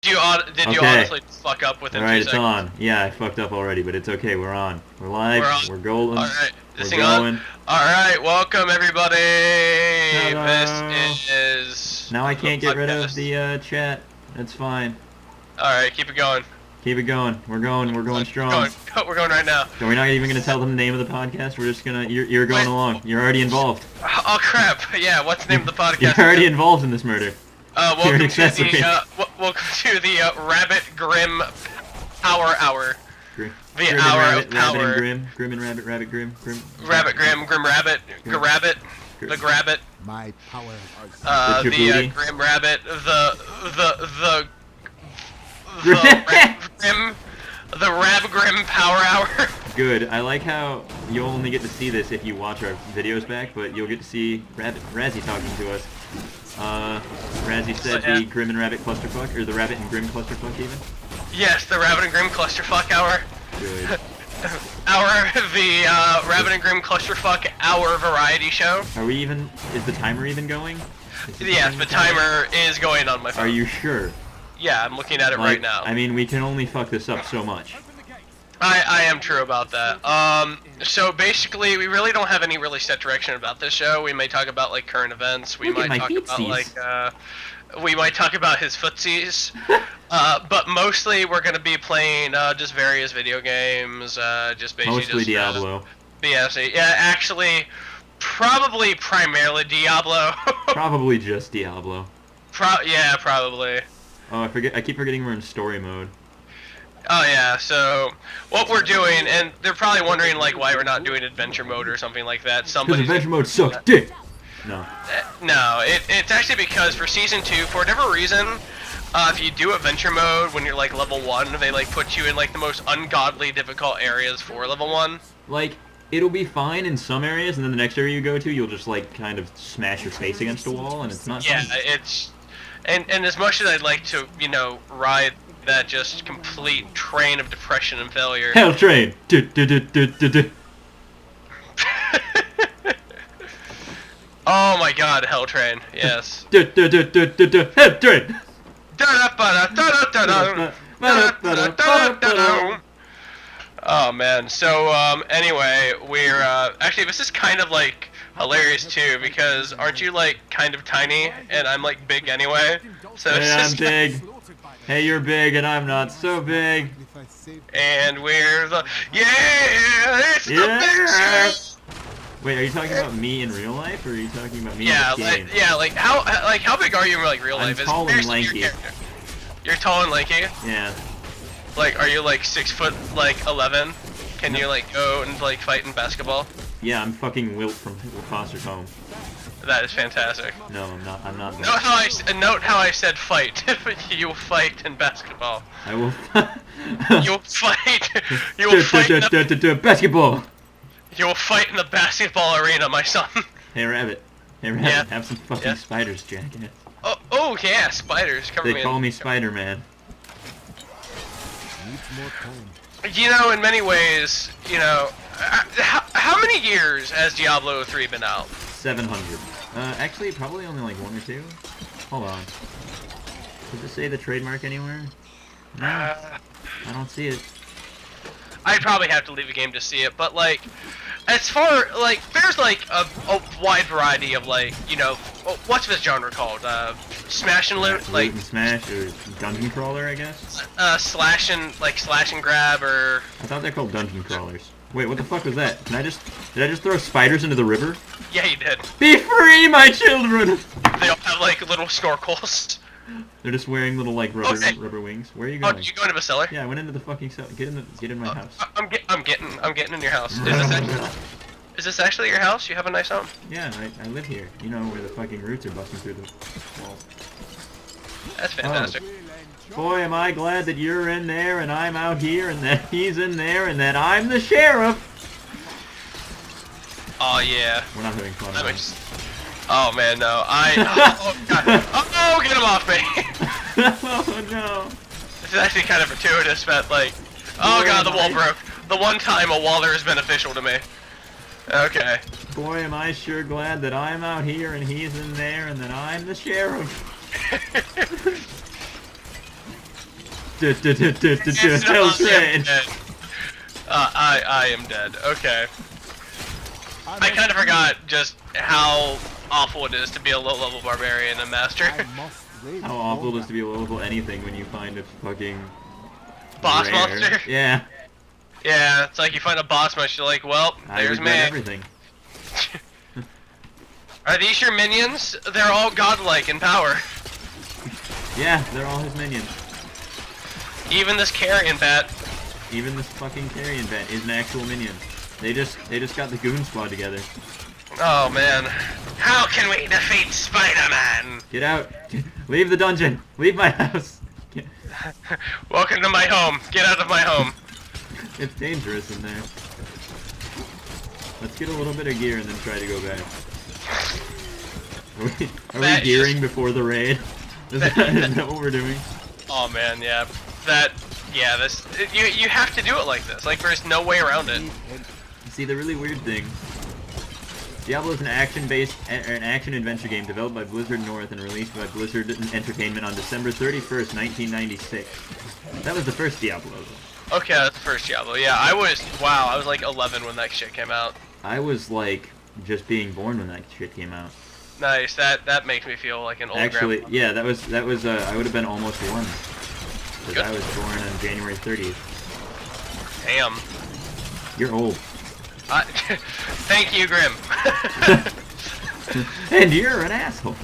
Did you Okay. honestly fuck up within 2 Alright, it's seconds? on. Yeah, I fucked up already, but it's okay. We're on. We're live. We're on. We're golden. Alright, this We're thing on. going. Alright, welcome everybody. Hello. This is Now I can't the get rid of podcast. the chat. That's fine. Alright, keep it going. Keep it going. We're going. We're going strong. We're going right now. So we're not even going to tell them the name of the podcast. We're just going to... You're going Wait. along. You're already involved. Oh crap! Yeah, what's the name of the podcast? You're already involved in this murder. You're an Welcome accessory. welcome to the Rabbit Grim Power Hour. Grim. The Grim and hour rabbit, of rabbit power. and grim. Grim and rabbit, rabbit, grim. Rabbit Grim, Grim Rabbit, Grim. Grabbit, Grim. the Grabbit. My power. The Djibouti. Grim Rabbit, the Rab Grim Power Hour. Good. I like how you'll only get to see this if you watch our videos back, but you'll get to see Razzie talking to us. Razzie said Yeah. the Grim and Rabbit clusterfuck, or the Rabbit and Grim clusterfuck even. Yes, the Rabbit and Grim Clusterfuck Hour. Good. Rabbit and Grim Clusterfuck Hour variety show. Are we even? Is the timer even going? Is it Yes, going the to count? timer is going on my phone. Are you sure? Yeah, I'm looking at it Like, right now. I mean, we can only fuck this up so much. I am true about that. So basically, we really don't have any really set direction about this show. We may talk about like current events. We Look at might my talk about feetsies. we might talk about his footsies. But mostly we're gonna be playing just various video games. Just basically Mostly just, Diablo. BS. Yeah, actually, probably primarily Diablo. Probably just Diablo. Yeah, probably. Oh, I keep forgetting we're in story mode. Oh yeah, so what we're doing, and they're probably wondering like why we're not doing adventure mode or something like that. Because Somebody's adventure mode sucks dick. No. No, it's actually because for season 2, for whatever reason, if you do adventure mode when you're like level 1, they like put you in like the most ungodly difficult areas for level 1. Like, it'll be fine in some areas, and then the next area you go to, you'll just like kind of smash your face against a wall, and it's not Yeah, fun. it's and as much as I'd like to, ride that just complete train of depression and failure. Hell train. Du-du-du-du-du-du. Oh my God, Hell Train. Yes. Du-du-du-du-du-du. Hell train. Oh man, so anyway, we're actually this is kind of like hilarious too because aren't you like kind of tiny and I'm like big anyway? So it's Hey, I'm just big. Hey, you're big, and I'm not so big. and we're the it's the big Yeah. show. Wait, are you talking about me in real life, or are you talking about me Yeah, in this game? like how big are you in like real I'm life? It's tall and seriously your lanky. character. You're tall and lanky. Yeah. Like, are you like 6 foot like 11? Can you like go and like fight in basketball? Yeah, I'm fucking Wilt from Foster's Home. That is fantastic. No, I'm not. I'm not. Note how I said fight. You fight in basketball. I will. You'll fight. You'll fight. Basketball. You'll fight in the basketball arena, my son. Hey, Rabbit. Hey, Rabbit. Yeah. Have some fucking Yeah. spiders, jackass. Oh yeah, spiders. Cover They call me Spider-Man. Needs more time. You know, in many ways, how many years has Diablo 3 been out? 700. Actually, probably only like 1 or 2. Hold on. Does it say the trademark anywhere? No, I don't see it. I'd probably have to leave a game to see it, but like, as far like, there's like a wide variety of like, what's this genre called? Smash and loot, Loot like and smash or dungeon crawler, I guess. slash and grab, or I thought they're called dungeon crawlers. Wait, what the fuck was that? Did I just throw spiders into the river? yeah, you did. Be free, my children! They all have like little snorkels. They're just wearing little like rubber Okay. rubber wings. Where are you Oh, going? did you go into the cellar? Yeah, I went into the fucking cell. Get in my house. I'm getting in your house. Is this actually your house? You have a nice home. Yeah, I live here. You know where the fucking roots are busting through the walls. That's fantastic. Boy, am I glad that you're in there and I'm out here and that he's in there and that I'm the sheriff. Oh yeah. We're not having fun. That are we? makes. Oh man, no. Oh god. Oh, get him off me. Oh no. This is actually kind of fortuitous, but like, oh god, the wall broke. The one time a waller is beneficial to me. Okay. Boy, am I sure glad that I'm out here and he's in there and that I'm the sheriff. Hell strange. I am dead. Okay. I kind of forgot just how awful it is to be a low-level barbarian and master. How awful it is to be a level anything when you find a fucking Boss rare. monster? Yeah. Yeah, it's like you find a boss monster, you're like, well, I there's me. regret everything. Are these your minions? They're all godlike in power. Yeah, they're all his minions. Even this carrion bat. Even this fucking carrion bat is an actual minion. They just got the goon squad together. Oh man. How can we defeat Spider-Man? Get out! Leave the dungeon! Leave my house! Welcome to my home. Get out of my home. It's dangerous in there. Let's get a little bit of gear and then try to go back. Are we gearing before the raid? Is that what we're doing? Oh man, yeah. You have to do it like this. Like there's no way around it. See, the really weird thing, Diablo is an action-adventure game developed by Blizzard North and released by Blizzard Entertainment on December 31st, 1996. That was the first Diablo. Okay, that's the first Diablo. Yeah, I was like 11 when that shit came out. I was like just being born when that shit came out. Nice. That makes me feel like an old Actually, grandpa. yeah, that was I would have been almost 1. Because Good. I was born on January 30th. Damn. You're old. Thank you, Grim. And you're an asshole.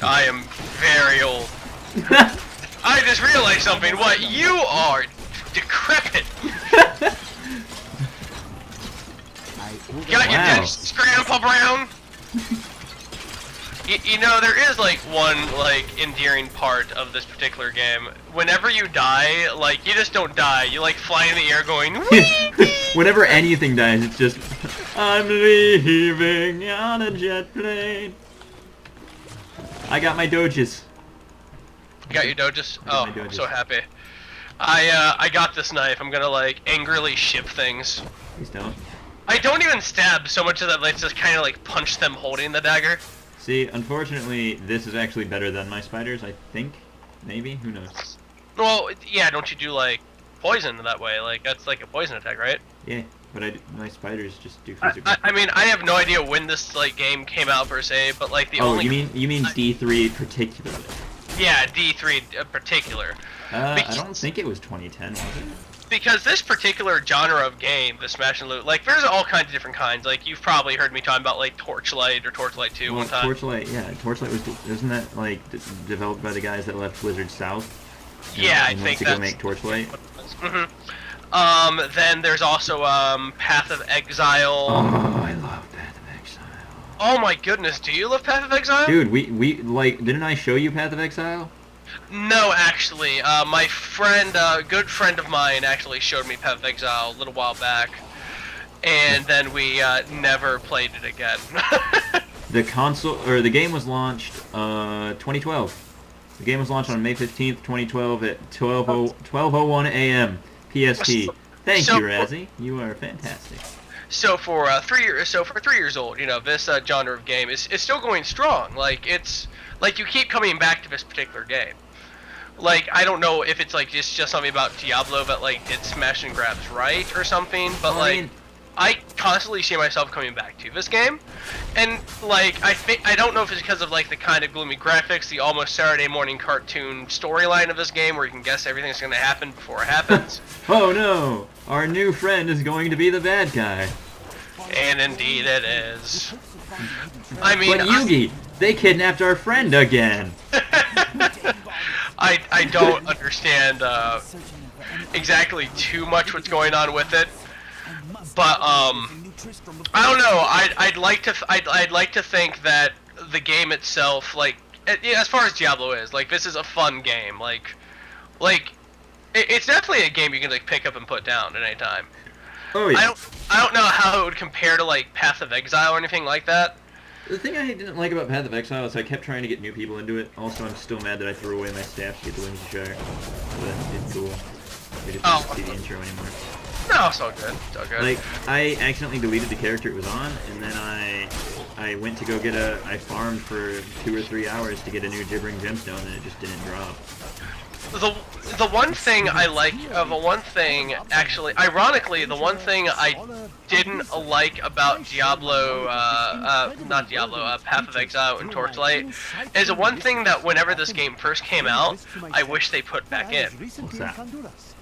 I am very old. I just realized something. What? You are decrepit. Got your Wow. dentures, Grandpa Brown? You know, there is like one like endearing part of this particular game. Whenever you die, like you just don't die. You like fly in the air going whee! Whenever anything dies, it's just I'm leaving on a jet plane. I got my doges. You got your doges? I got Oh, my I'm doges. so happy. I got this knife. I'm gonna like angrily ship things. Please don't. I don't even stab so much that let's just kind of like punch them holding the dagger. See, unfortunately, this is actually better than my spiders, I think. Maybe? Who knows? Well, yeah, don't you do like poison that way? Like that's like a poison attack, right? Yeah, but my spiders just do physical. I mean, I have no idea when this like game came out per se, but like the Oh, only you mean D3 particularly? yeah, D3 in particular. I don't think it was 2010, was it? Because this particular genre of game, the smash and loot, like there's all kinds of different kinds. Like you've probably heard me talking about like Torchlight or Torchlight 2 Well, one time. Torchlight, yeah, Torchlight wasn't that like developed by the guys that left Blizzard South? Yeah, I and think went to that's go make Torchlight. Then there's also Path of Exile. Oh, I love Path of Exile. Oh my goodness, do you love Path of Exile? Dude, we like, didn't I show you Path of Exile? No, actually, my friend, good friend of mine, actually showed me Path of Exile a little while back, and then we never played it again. The game was launched 2012. The game was launched on May 15th, 2012 at 12:01 a.m. PST. Thank So- you, Razzie. You are fantastic. So for 3 years, for 3 years old, you know, this genre of game is still going strong. Like it's like you keep coming back to this particular game. Like I don't know if it's like it's just something about Diablo that like did smash and grabs right or something, but I like mean- I constantly see myself coming back to this game, and like I don't know if it's because of like the kind of gloomy graphics, the almost Saturday morning cartoon storyline of this game, where you can guess everything's going to happen before it happens. Oh no! Our new friend is going to be the bad guy. And indeed it is. I mean, But Yugi, they kidnapped our friend again. I don't understand exactly too much what's going on with it, but I don't know. I'd like to think that the game itself, like as far as Diablo is, like this is a fun game. Like it's definitely a game you can like pick up and put down at any time. Oh yeah. I don't know how it would compare to like Path of Exile or anything like that. The thing I didn't like about Path of Exile is I kept trying to get new people into it. Also, I'm still mad that I threw away my staff to get the Wings of Shire. But it's cool. I just don't see the intro anymore. No, it's all good. It's all good. Like, I accidentally deleted the character it was on, and then I went to go get I farmed for 2 or 3 hours to get a new Gibbering Gemstone, and it just didn't drop. the one thing I like, the one thing, actually, ironically, the one thing I didn't like about Diablo, not Diablo, Path of Exile and Torchlight, is the one thing that whenever this game first came out, I wish they put back in. What's that?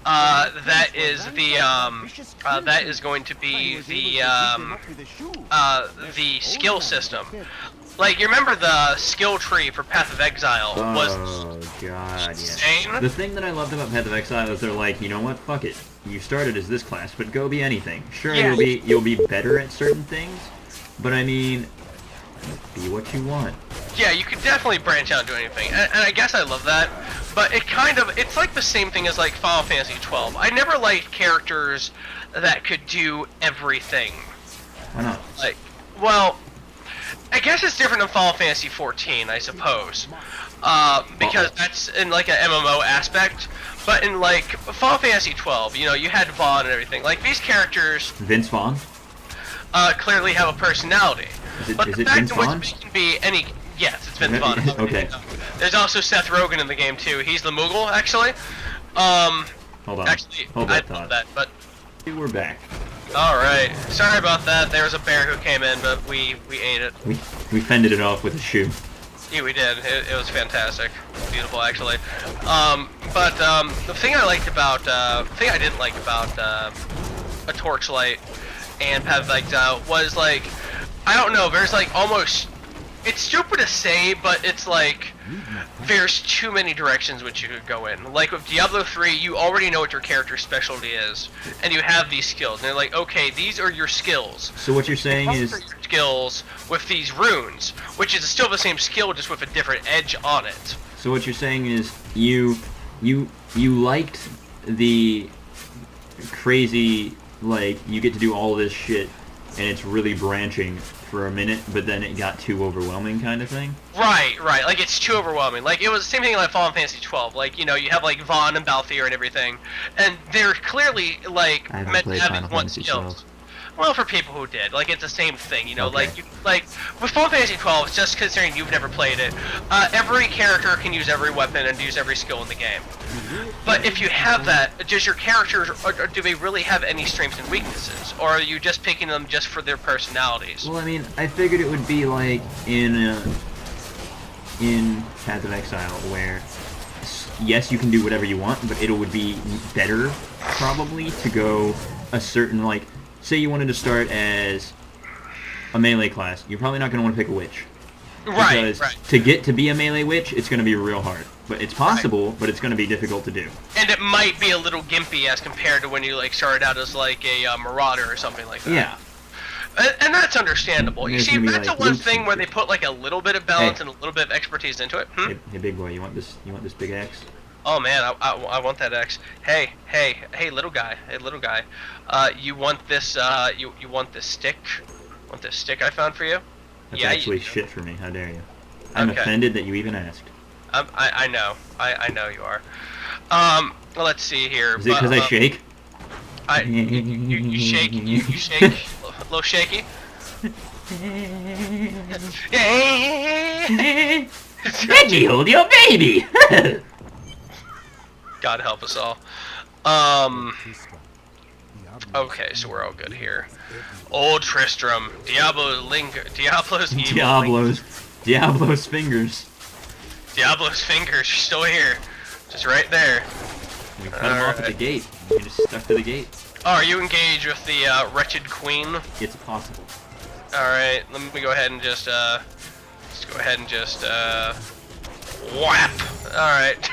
That is that is going to be the skill system. Like, you remember the skill tree for Path of Exile was Oh god, insane? yeah. The thing that I loved about Path of Exile is they're like, you know what, fuck it. You started as this class, but go be anything. Sure, Yeah. you'll be better at certain things, but I mean, be what you want. Yeah, you could definitely branch out and do anything, and I guess I love that. But it's like the same thing as like Final Fantasy 12. I never liked characters that could do everything. Why not? Like, well, I guess it's different than Final Fantasy 14, I suppose, because that's in like an MMO aspect. But in like Final Fantasy 12, you know, you had Vaughn and everything. Like, these characters Vince Vaughn? clearly have a personality. But Is the it fact Vince in Vaughn? which they can be any. Yes, it's Vince Vaughn. Okay. There's also Seth Rogen in the game too. He's the Moogle, actually. Hold on. Actually, Hold I that love thought. that. But We're back. all right, sorry about that. There was a bear who came in, but we ate it. We fended it off with a shoe. Yeah, we did. It was fantastic. Beautiful, actually. But the thing I liked about, the thing I didn't like about a Torchlight and Path of Exile was like, I don't know. There's like almost. It's stupid to say, but it's like there's too many directions which you could go in. Like with Diablo 3, you already know what your character's specialty is, and you have these skills. And they're like, okay, these are your skills. So what you're saying is Your skills with these runes, which is still the same skill, just with a different edge on it. So what you're saying is you liked the crazy, like, you get to do all this shit and it's really branching for a minute, but then it got too overwhelming kind of thing? Right. Like, it's too overwhelming. Like, it was the same thing like Final Fantasy 12. Like, you know, you have like Vaughn and Balthier and everything, and they're clearly like I haven't meant to played have Final these one Fantasy skills. 12. Well, for people who did, like, it's the same thing, you know. Okay. Like with Final Fantasy 12, just considering you've never played it, every character can use every weapon and use every skill in the game. But if you have that, does your characters, or do they really have any strengths and weaknesses, or are you just picking them just for their personalities? Well, I mean, I figured it would be like in Path of Exile, where yes, you can do whatever you want, but it would be better probably to go a certain, like, say you wanted to start as a melee class, you're probably not going to want to pick a witch. Right. Because to get to be a melee witch, it's going to be real hard. But it's possible, but it's going to be difficult to do. And it might be a little gimpy as compared to when you like started out as like a marauder or something like that. Yeah. And that's understandable. You There's see, gonna be, that's like, the one loops thing and where they shit. put like a little bit of balance Hey. and a little bit of expertise into it. Hey, big boy, you want this big axe? Oh man, I want that X. Hey, little guy. Hey, little guy. You want this? You want this stick? Want this stick I found for you? That's yeah, actually you, shit for me. How dare you? I'm Okay. offended that you even asked. I know. I know you are. Let's see here. Is it because I shake? You shake. You shake. A little shaky. Reggie, hold your baby! God help us all. Okay, so we're all good here. Old Tristram, Diablo's evil. Diablo's fingers. Diablo's fingers are still here, just right there. We cut him off at the gate. You just stuck to the gate. Oh, are you engaged with the wretched queen? It's possible. All right, let me go ahead and just whap. All right,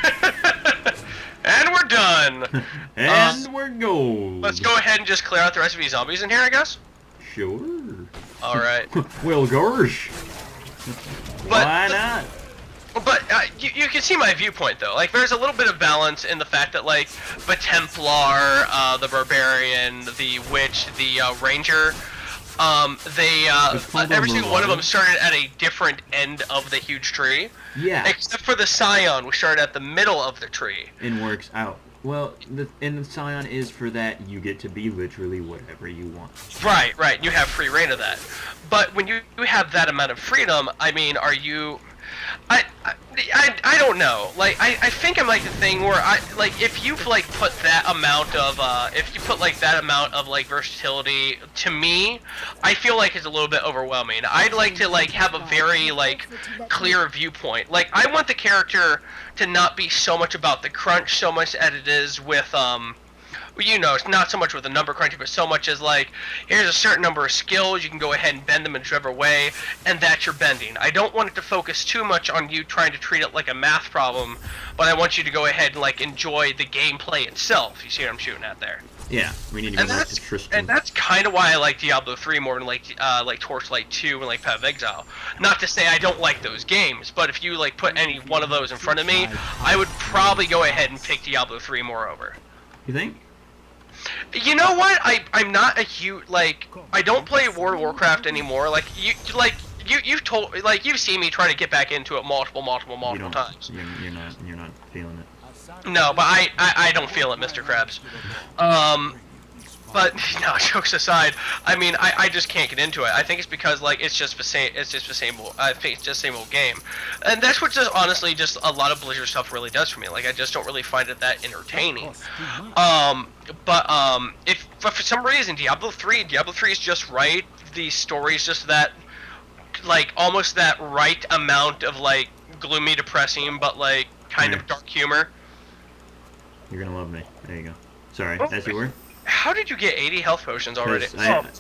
and we're done. And we're gold. Let's go ahead and just clear out the rest of these zombies in here, I guess. Sure. All right. Well, gosh. But- Why not? But you can see my viewpoint though. Like, there's a little bit of balance in the fact that like the Templar, the Barbarian, the Witch, the Ranger, every single one of them started at a different end of the huge tree. Yeah. Except for the Scion, we started at the middle of the tree. And works out. Well, the Scion is for that you get to be literally whatever you want. Right. You have free reign of that. But when you have that amount of freedom, I mean, are you? I don't know. Like I think I'm like the thing where if you've like put that amount of like versatility to me, I feel like it's a little bit overwhelming. I'd like to like have a very like clear viewpoint. Like I want the character to not be so much about the crunch so much as it is with it's not so much with the number crunching, but so much as like, here's a certain number of skills, you can go ahead and bend them in whichever way, and that's your bending. I don't want it to focus too much on you trying to treat it like a math problem, but I want you to go ahead and like enjoy the gameplay itself. You see what I'm shooting at there? Yeah, we need to go back to Tristan. And that's kind of why I like Diablo 3 more than like Torchlight 2 and like Path of Exile. Not to say I don't like those games, but if you like put any one of those in front of me, I would probably go ahead and pick Diablo 3 moreover. You think? You know what? I'm not a huge I don't play World of Warcraft anymore. You've told you've seen me trying to get back into it multiple times. You're not feeling it. No, but I don't feel it, Mr. Krabs. But no, jokes aside, I mean I just can't get into it. I think it's because like it's just the same I think it's just the same old game, and that's what just honestly just a lot of Blizzard stuff really does for me. Like I just don't really find it that entertaining. If for some reason Diablo 3 is just right. The story is just that like almost that right amount of like gloomy, depressing, but like kind of dark humor. You're gonna love me. There you go. Sorry, as you were. How did you get 80 health potions already?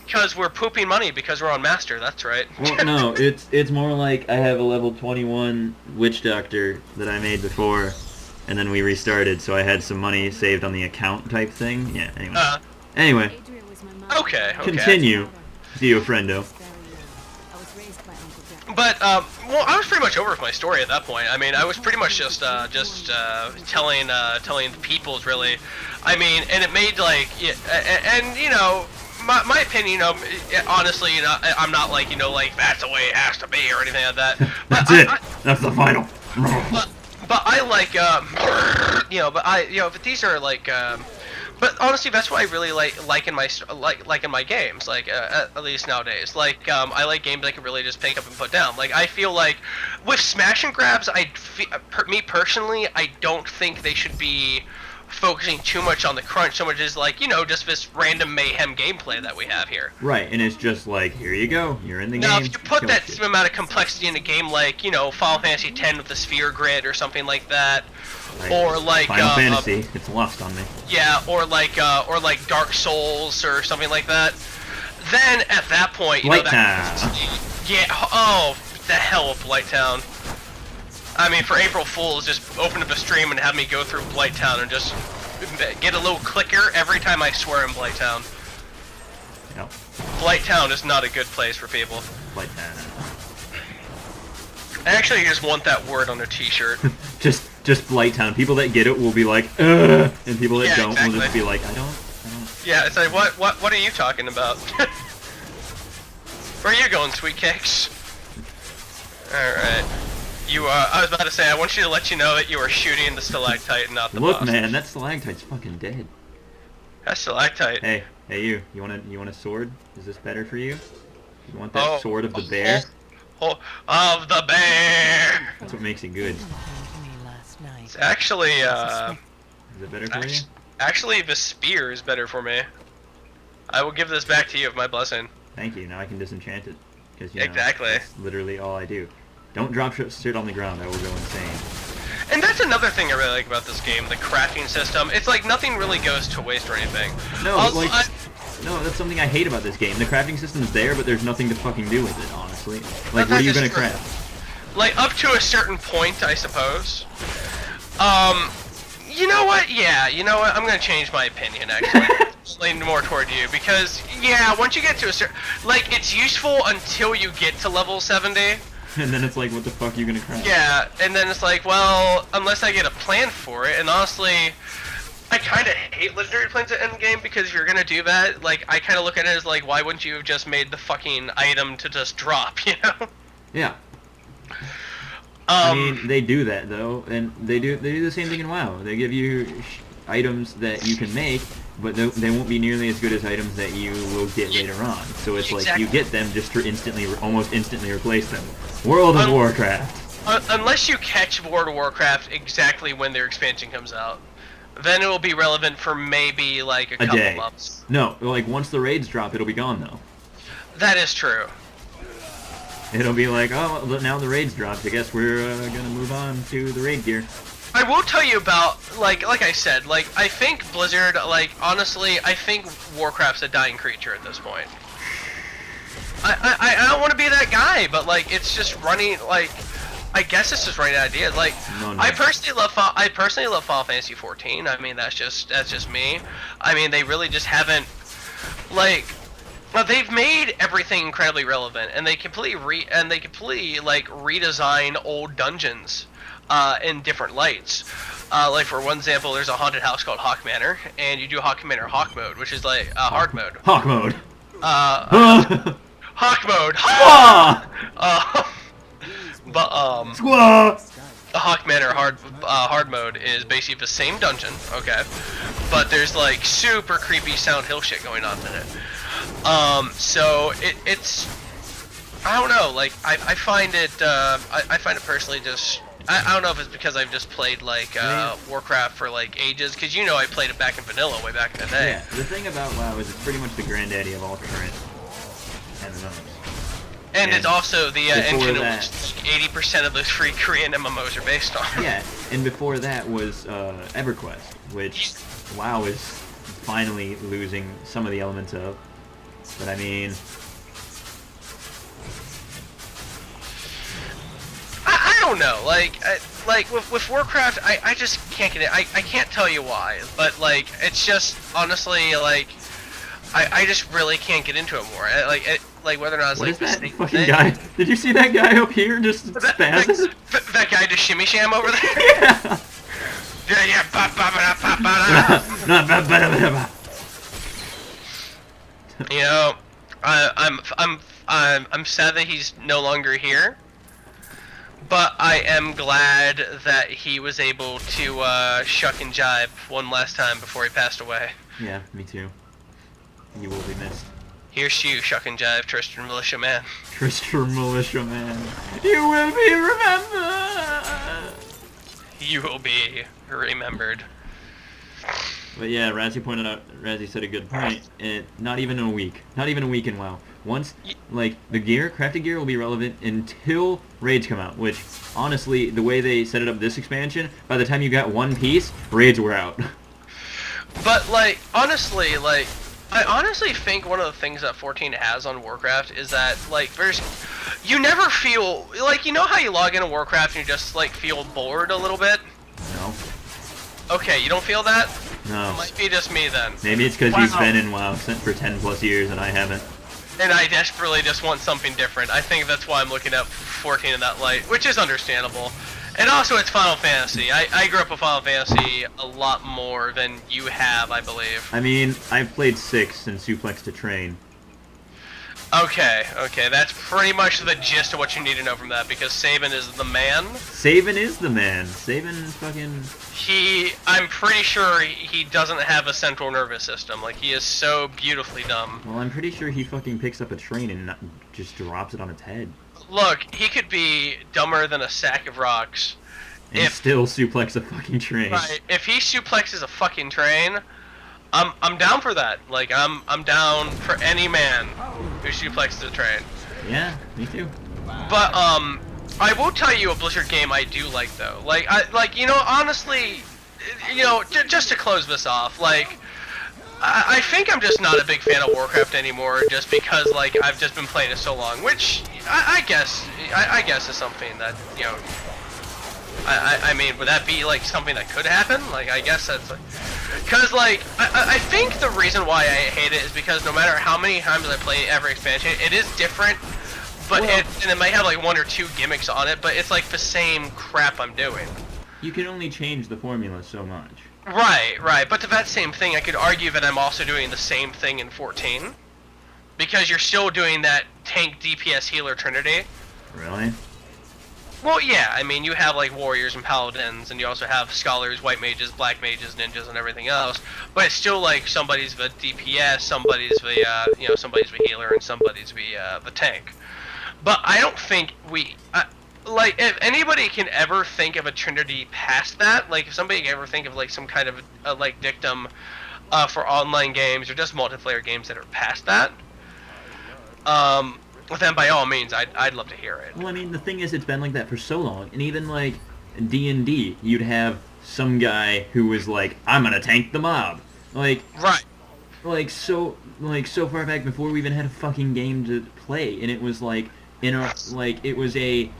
Because we're pooping money because we're on Master, that's right. Well, no, it's more like I have a level 21 Witch Doctor that I made before, and then we restarted, so I had some money saved on the account type thing. Yeah, anyway. Okay. Continue. See you, friendo. But, well, I was pretty much over with my story at that point. I mean, I was pretty much just telling peoples, really. I mean, and it made, like, and you know, my opinion, honestly, I'm not like, like, that's the way it has to be or anything like that. But That's it. That's the final. But I like, but these are, like, but honestly, that's what I really like in my games, like at least nowadays. Like I like games I can really just pick up and put down. Like I feel like with smash and grabs, me personally, I don't think they should be focusing too much on the crunch so much as like just this random mayhem gameplay that we have here. Right, and it's just like here you go, you're in the game. Now, if you put that same amount of complexity in a game like Final Fantasy X with the sphere grid or something like that. Right. Or like Final Fantasy, it's lost on me. Yeah, or like Dark Souls or something like that. Then at that point, yeah. Oh, the hell of Blighttown. I mean, for April Fools, just open up a stream and have me go through Blighttown and just get a little clicker every time I swear in Blighttown. Yep. Blighttown is not a good place for people. Blighttown. Actually, you just want that word on a t-shirt. just Blighttown. People that get it will be like, ugh, and people that don't will just be like, I don't. Yeah, it's like, what are you talking about? Where are you going, sweet cakes? Alright. I was about to say, I want you to let you know that you are shooting the stalactite and not the boss. Look, man, that stalactite's fucking dead. That's stalactite. Hey, you want a sword? Is this better for you? You want that sword of the bear? Of the bear! That's what makes it good. It's actually, Is it better for you? Actually, the spear is better for me. I will give this back to you of my blessing. Thank you, now I can disenchant it. Because, Exactly. That's literally all I do. Don't drop shit on the ground, I will go insane. And that's another thing I really like about this game, the crafting system. It's like nothing really goes to waste or anything. No, no, that's something I hate about this game. The crafting system's there, but there's nothing to fucking do with it, honestly. Like, what are you gonna craft? Like, up to a certain point, I suppose. You know what? Yeah, you know what? I'm gonna change my opinion, actually. Lean more toward you, because, yeah, once you get to a certain... Like, it's useful until you get to level 70. And then it's like, what the fuck are you gonna craft? Yeah, and then it's like, well, unless I get a plan for it, and honestly, I kind of hate legendary plans at endgame, because if you're gonna do that, like, I kind of look at it as like, why wouldn't you have just made the fucking item to just drop, you know? Yeah. I mean, they do that though, and they do the same thing in WoW. They give you items that you can make, but they won't be nearly as good as items that you will get later on. So it's like you get them just to almost instantly replace them. World of Warcraft. unless you catch World of Warcraft exactly when their expansion comes out, then it will be relevant for maybe like a couple day. months. No, like once the raids drop, it'll be gone though. That is true. It'll be like, oh, now the raids dropped. I guess we're gonna move on to the raid gear. I will tell you about, like I said, like, I think Blizzard, like, honestly, I think Warcraft's a dying creature at this point. I don't want to be that guy, but, like, it's just running, like, I guess it's just running out of ideas. Like, No. I personally love Final Fantasy 14. I mean, that's just me. I mean, they really just haven't, like, well, they've made everything incredibly relevant, and they completely like redesign old dungeons in different lights. Like for one example, there's a haunted house called Hawk Manor, and you do Hawk Manor Hawk mode, which is like hard mode. Hawk mode. Hawk mode. Squaw. The Hawk Manor hard mode is basically the same dungeon, okay, but there's like super creepy Silent Hill shit going on in it. So it's I don't know, like I find it I find it personally just I don't know if it's because I've just played like Warcraft for like ages, because you know I played it back in vanilla way back in the day. Yeah, the thing about WoW is it's pretty much the granddaddy of all current MMOs. And it's also the engine that, which 80% of those free Korean MMOs are based on. Yeah, and before that was EverQuest, which WoW is finally losing some of the elements of. But I mean, I don't know. Like with Warcraft, I just can't get it. I can't tell you why, but like it's just honestly like I just really can't get into it more. Like whether or not it's what like is that fucking guy? Did you see that guy up here just spazzing? That guy just shimmy sham over there. Yeah. Yeah. Ba. You know, I'm sad that he's no longer here, but I am glad that he was able to shuck and jive one last time before he passed away. Yeah, me too. You will be missed. Here's to you, shuck and jive, Tristan Militia Man. Tristan Militia Man. You will be remembered. You will be remembered. But yeah, Razzie said a good point. Not even a week in WoW. Once, like, the crafted gear will be relevant until raids come out, which, honestly, the way they set it up this expansion, by the time you got one piece, raids were out. But, like, honestly, like, I honestly think one of the things that 14 has on Warcraft is that, like, you never feel, like, you know how you log into Warcraft and you just, like, feel bored a little bit? No. Okay, you don't feel that? No. It might be just me then. Maybe it's because you've been in WoW for 10 plus years and I haven't. And I desperately just want something different. I think that's why I'm looking at 14 in that light, which is understandable. And also, it's Final Fantasy. I grew up with Final Fantasy a lot more than you have, I believe. I mean, I've played 6 and Suplex to Train. Okay, that's pretty much the gist of what you need to know from that, because Sabin is the man. Sabin is the man. Sabin fucking... I'm pretty sure he doesn't have a central nervous system. Like, he is so beautifully dumb. Well, I'm pretty sure he fucking picks up a train and just drops it on its head. Look, he could be dumber than a sack of rocks. And still suplex a fucking train. Right, if he suplexes a fucking train, I'm down for that. Like, I'm down for any man who suplexes a train. Yeah, me too. But I will tell you a Blizzard game I do like though. Like you know, honestly, you know, just to close this off, like I think I'm just not a big fan of Warcraft anymore, just because like I've just been playing it so long, which I guess is something that, you know. I mean, would that be like something that could happen? Like, I guess that's like, cause like I think the reason why I hate it is because no matter how many times I play every expansion, it is different, but and it might have like 1 or 2 gimmicks on it, but it's like the same crap I'm doing. You can only change the formula so much. Right. But to that same thing, I could argue that I'm also doing the same thing in 14, because you're still doing that tank DPS healer trinity. Really? Well, yeah, I mean, you have, like, warriors and paladins, and you also have scholars, white mages, black mages, ninjas, and everything else, but it's still, like, somebody's the DPS, somebody's the, somebody's the healer, and somebody's the tank. But I don't think like, if anybody can ever think of a trinity past that, like, if somebody can ever think of, like, some kind of, like, dictum for online games or just multiplayer games that are past that, then by all means, I'd love to hear it. Well, I mean, the thing is, it's been like that for so long, and even like D&D, you'd have some guy who was like, "I'm gonna tank the mob," like, Right. so far back before we even had a fucking game to play, and it was like it was a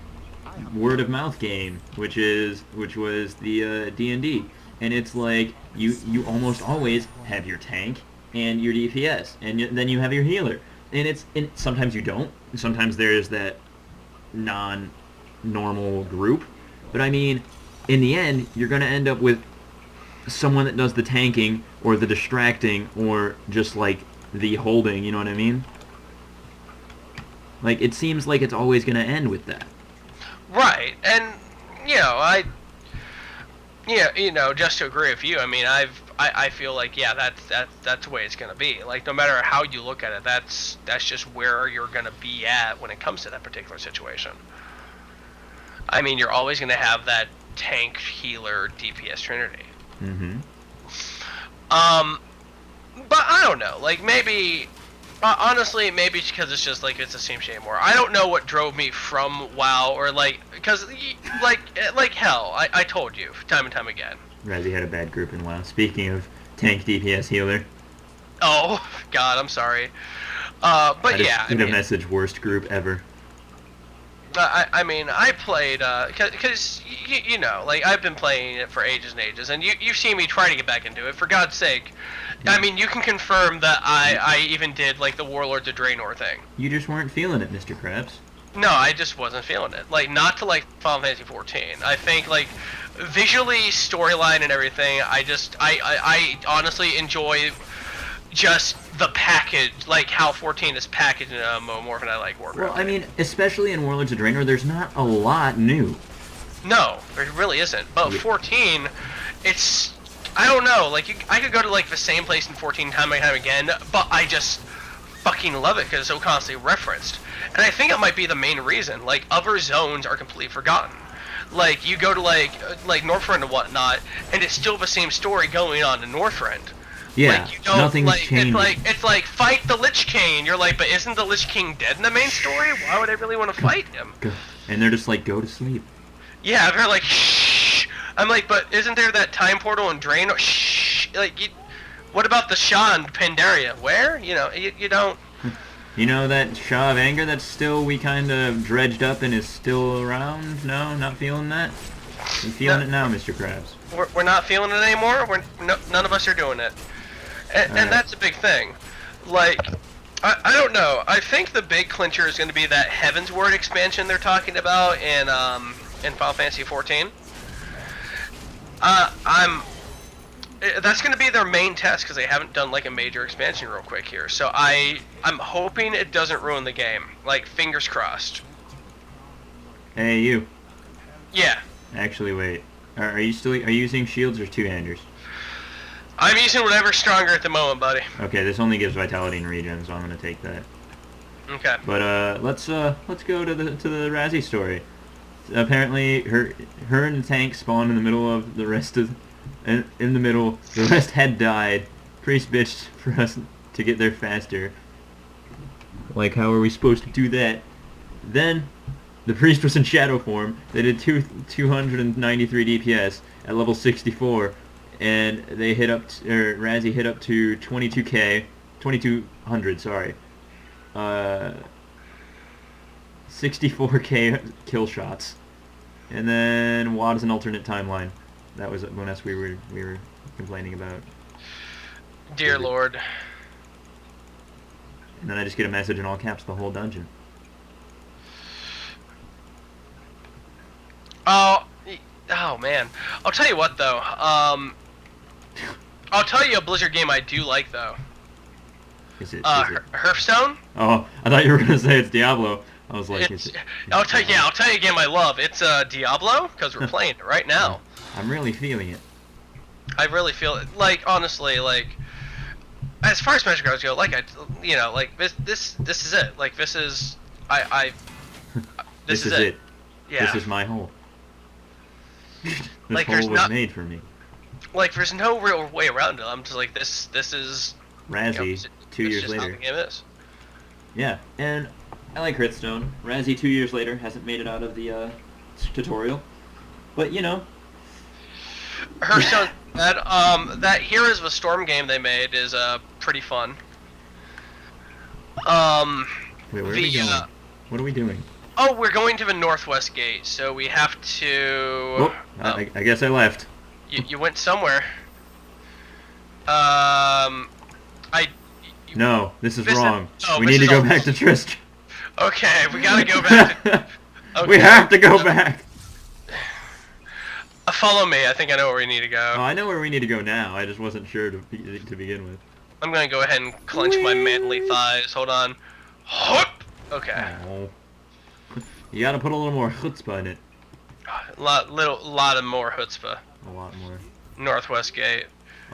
word of mouth game, which was the D&D, and it's like you almost always have your tank and your DPS, and then you have your healer. And sometimes you don't. Sometimes there's that non-normal group. But I mean, in the end, you're going to end up with someone that does the tanking or the distracting or just like the holding, you know what I mean? Like, it seems like it's always going to end with that. Right. And, just to agree with you, I mean, I feel like, yeah, that's the way it's gonna be. Like, no matter how you look at it, that's just where you're gonna be at when it comes to that particular situation. I mean, you're always gonna have that tank, healer, DPS trinity. Mm-hmm. But I don't know. Like, maybe, honestly, maybe it's because it's just like it's the same shit anymore. I don't know what drove me from WoW, or because hell, I told you time and time again. Razzie had a bad group in WoW. Speaking of tank, DPS, healer. Oh God, I'm sorry. I just a message, worst group ever. I mean, I played because like, I've been playing it for ages and ages, and you've seen me try to get back into it. For God's sake, I mean, you can confirm that I even did like the Warlords of Draenor thing. You just weren't feeling it, Mr. Krabs. No, I just wasn't feeling it. Like, not to like Final Fantasy 14. I think like visually, storyline, and everything. I honestly enjoy just the package, like how 14 is packaged in more than I like Warcraft. Well, I mean, especially in Warlords of Draenor, there's not a lot new. No, there really isn't. But 14, it's, I don't know, like, I could go to like the same place in 14 time and time again, but I just fucking love it because it's so constantly referenced. And I think it might be the main reason. Like, other zones are completely forgotten. Like, you go to like Northrend and whatnot, and it's still the same story going on in Northrend. Yeah, like, you don't, nothing's like, changed. It's like fight the Lich King. You're like, but isn't the Lich King dead in the main story? Why would I really want to fight him? And they're just like, go to sleep. Yeah, they're like, shh. I'm like, but isn't there that time portal in Draenor? Shh. Like, what about the Shah in Pandaria? Where? You don't. You know that Shah of Anger that's still, we kind of dredged up and is still around? No, not feeling that? I'm feeling it now, Mr. Krabs. We're not feeling it anymore? None of us are doing it. And that's a big thing. Like, I don't know. I think the big clincher is going to be that Heaven's Word expansion they're talking about in Final Fantasy 14. That's going to be their main test because they haven't done like a major expansion real quick here. So I'm hoping it doesn't ruin the game. Like, fingers crossed. Hey, you. Yeah. Actually, wait. Are you using shields or two-handers? I'm using whatever's stronger at the moment, buddy. Okay, this only gives vitality and regen, so I'm gonna take that. Okay. But let's go to the Razzie story. Apparently, her and the tank spawned in the middle of the rest of, in the middle. The rest had died. Priest bitched for us to get there faster. Like, how are we supposed to do that? Then, the priest was in shadow form. They did 293 DPS at level 64. And they hit up, Razzie hit up to 2200, sorry. 64k kill shots. And then WoD is an alternate timeline. That was when we were complaining about. Dear Lord. And then I just get a message in all caps the whole dungeon. Oh man. I'll tell you what though. I'll tell you a Blizzard game I do like though. Is it? Hearthstone. Oh, I thought you were gonna say it's Diablo. I was like, I'll tell you a game I love. It's Diablo because we're playing it right now. I'm really feeling it. I really feel it. Like, honestly, like, as far as Smash goes, like, like this is it. Like, this is this is it. Yeah. This is my hole. This Like, hole there's was not- made for me. Like, there's no real way around it. I'm just like, this is... Razzie, 2 it's years just how later. the game is. Yeah, and I like Hearthstone. Razzie 2 years later hasn't made it out of the tutorial. But, you know. Hearthstone, that Heroes of a Storm game they made is pretty fun. Wait, where are we going? What are we doing? Oh, we're going to the Northwest Gate, so we have to... Oh, I guess I left. You went somewhere. No, this is Visit- wrong. oh, We this need to is go all- back to Trist. Okay, we gotta go back to... We Okay. have to go back. Follow me, I think I know where we need to go. Oh, I know where we need to go now. I just wasn't sure to begin with. I'm gonna go ahead and clench my manly thighs. Hold on. Hup! Okay. Oh. You gotta put a little more chutzpah in it. Lot of more chutzpah. A lot more. Northwest Gate.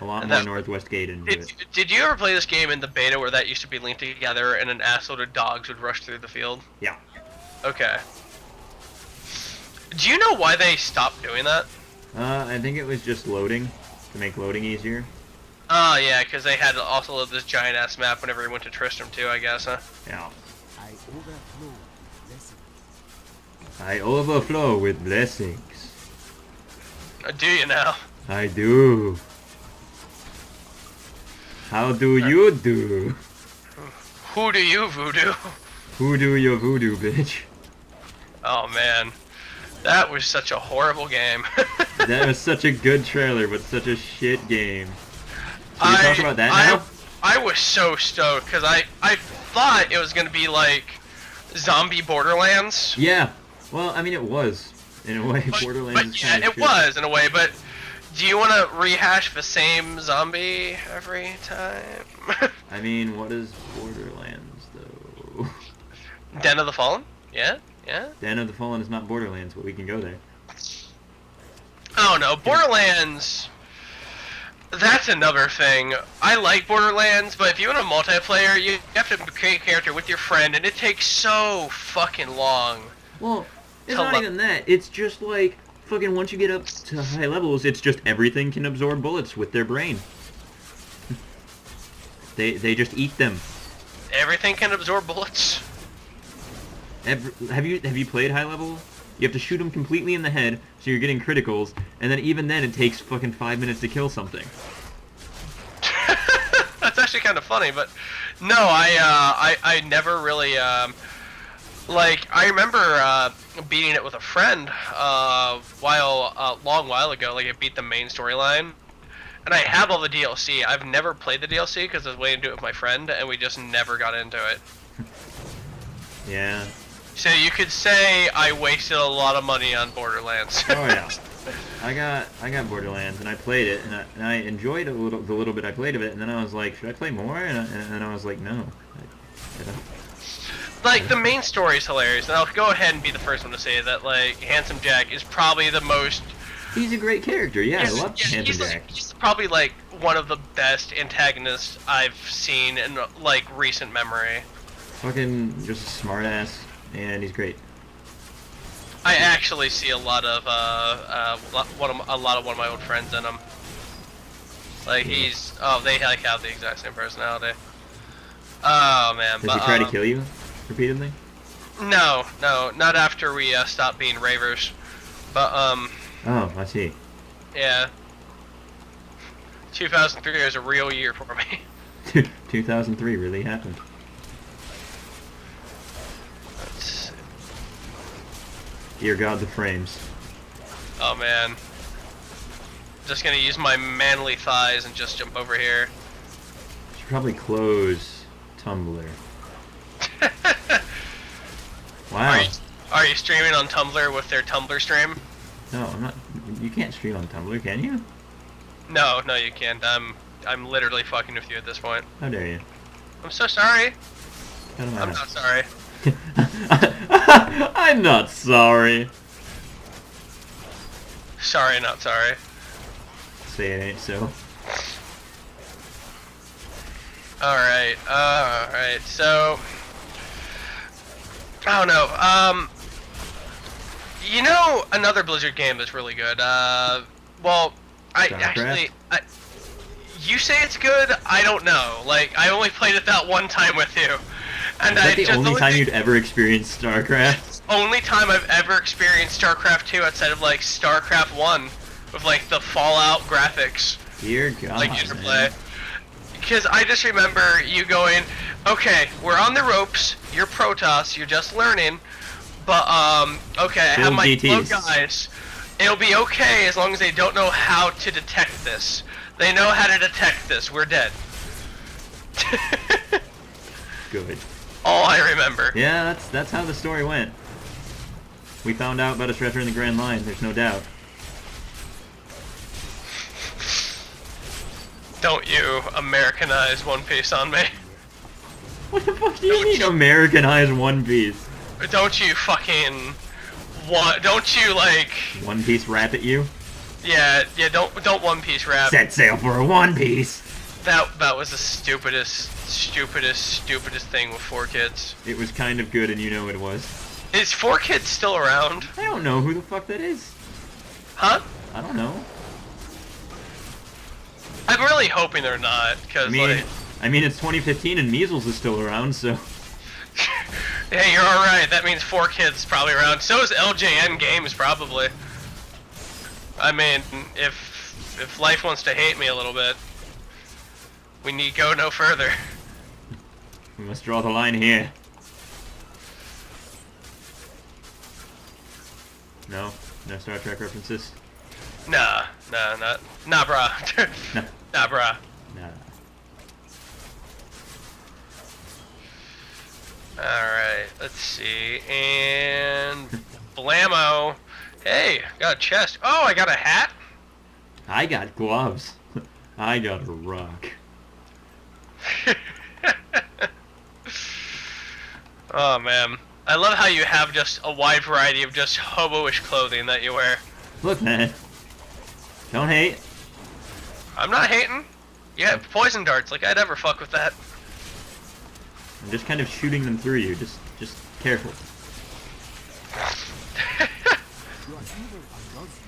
A lot And more that- Northwest Gate into it. Did you ever play this game in the beta where that used to be linked together and an assload of dogs would rush through the field? Yeah. Okay. Do you know why they stopped doing that? I think it was just loading, to make loading easier. Oh, yeah, because they had also this giant-ass map whenever we went to Tristram, too, I guess, huh? Yeah. I overflow. Listen. I overflow with blessings. Do you now? I do. How do you do? Who do you voodoo? Who do your voodoo, bitch? Oh, man. That was such a horrible game. That was such a good trailer, but such a shit game. Can we talk about that now? I was so stoked, because I thought it was going to be like zombie Borderlands. Yeah. Well, I mean, it was. In a way, Borderlands is But yeah, kinda it shit. was in a way, but do you want to rehash the same zombie every time? I mean, what is Borderlands, though? Den of the Fallen? Yeah? Yeah? Den of the Fallen is not Borderlands, but we can go there. Oh no, Borderlands... That's another thing. I like Borderlands, but if you want a multiplayer, you have to create a character with your friend, and it takes so fucking long. Well, it's Tell not them. even that. It's just like, fucking once you get up to high levels, it's just everything can absorb bullets with their brain. They just eat them. Everything can absorb bullets. Have you played high level? You have to shoot them completely in the head, so you're getting criticals, and then even then it takes fucking 5 minutes to kill something. That's actually kind of funny, but no, I never really like I remember beating it with a friend long while ago. Like I beat the main storyline, and I have all the DLC. I've never played the DLC because I was waiting to do it with my friend, and we just never got into it. Yeah. So you could say I wasted a lot of money on Borderlands. Oh yeah. I got Borderlands and I played it and I enjoyed the little bit I played of it, and then I was like, should I play more? And I was like, no. I don't. Like, the main story is hilarious, and I'll go ahead and be the first one to say that, like, Handsome Jack is probably the most... He's a great character, yeah, I love Handsome Jack. He's probably, like, one of the best antagonists I've seen in, like, recent memory. Fucking just a smart ass, and he's great. I actually see a lot of one of my old friends in him. Like they like have the exact same personality. Oh man. Does he try to kill you repeatedly? No, not after we stopped being ravers. But Oh, I see. yeah. 2003 was a real year for me. 2003 really happened. Dear God, the frames. Oh man. Just gonna use my manly thighs and just jump over here. Should probably close Tumblr. Wow. Are you streaming on Tumblr with their Tumblr stream? No, I'm not. You can't stream on Tumblr, can you? No, you can't. I'm literally fucking with you at this point. How dare you? I'm so sorry. Out of my I'm house. not sorry. I'm not sorry. Sorry, not sorry. Say it ain't so. Alright, so... I don't know, You know another Blizzard game that's really good. Well, StarCraft? you say it's good. I don't know. Like, I only played it that one time with you, and Is that I the just only time you'd ever experienced StarCraft? only time I've ever experienced StarCraft 2 outside of like StarCraft 1 with like the Fallout graphics. Dear God, Like interplay. man. Because I just remember you going, okay, we're on the ropes, you're Protoss, you're just learning, but okay, I have Build my flow DTs. guys. It'll be okay as long as they don't know how to detect this. They know how to detect this, we're dead. Good. All I remember. Yeah, that's how the story went. We found out about a stretcher in the Grand Line, there's no doubt. Don't you Americanize One Piece on me. What the fuck do you mean Americanized One Piece? Don't you fucking... What? Don't you like... One Piece rap at you? Yeah, don't One Piece rap. Set sail for a One Piece! That was the stupidest thing with 4Kids. It was kind of good and you know it was. Is 4Kids still around? I don't know who the fuck that is. Huh? I don't know. I'm really hoping they're not, because I mean it's 2015 and Measles is still around, so... hey, you're alright, that means 4Kids is probably around. So is LJN Games, probably. I mean, if life wants to hate me a little bit, we need go no further. We must draw the line here. No? No Star Trek references? Nah, brah. Nah. Nah, brah. Nah. Alright, let's see, and... Blammo. Hey, got a chest. Oh, I got a hat? I got gloves. I got a rock. Oh, man. I love how you have just a wide variety of just hobo-ish clothing that you wear. Look, man. Don't hate. I'm not hating. Yeah, poison darts, like I'd ever fuck with that. I'm just kind of shooting them through you. Just careful. You are evil and loves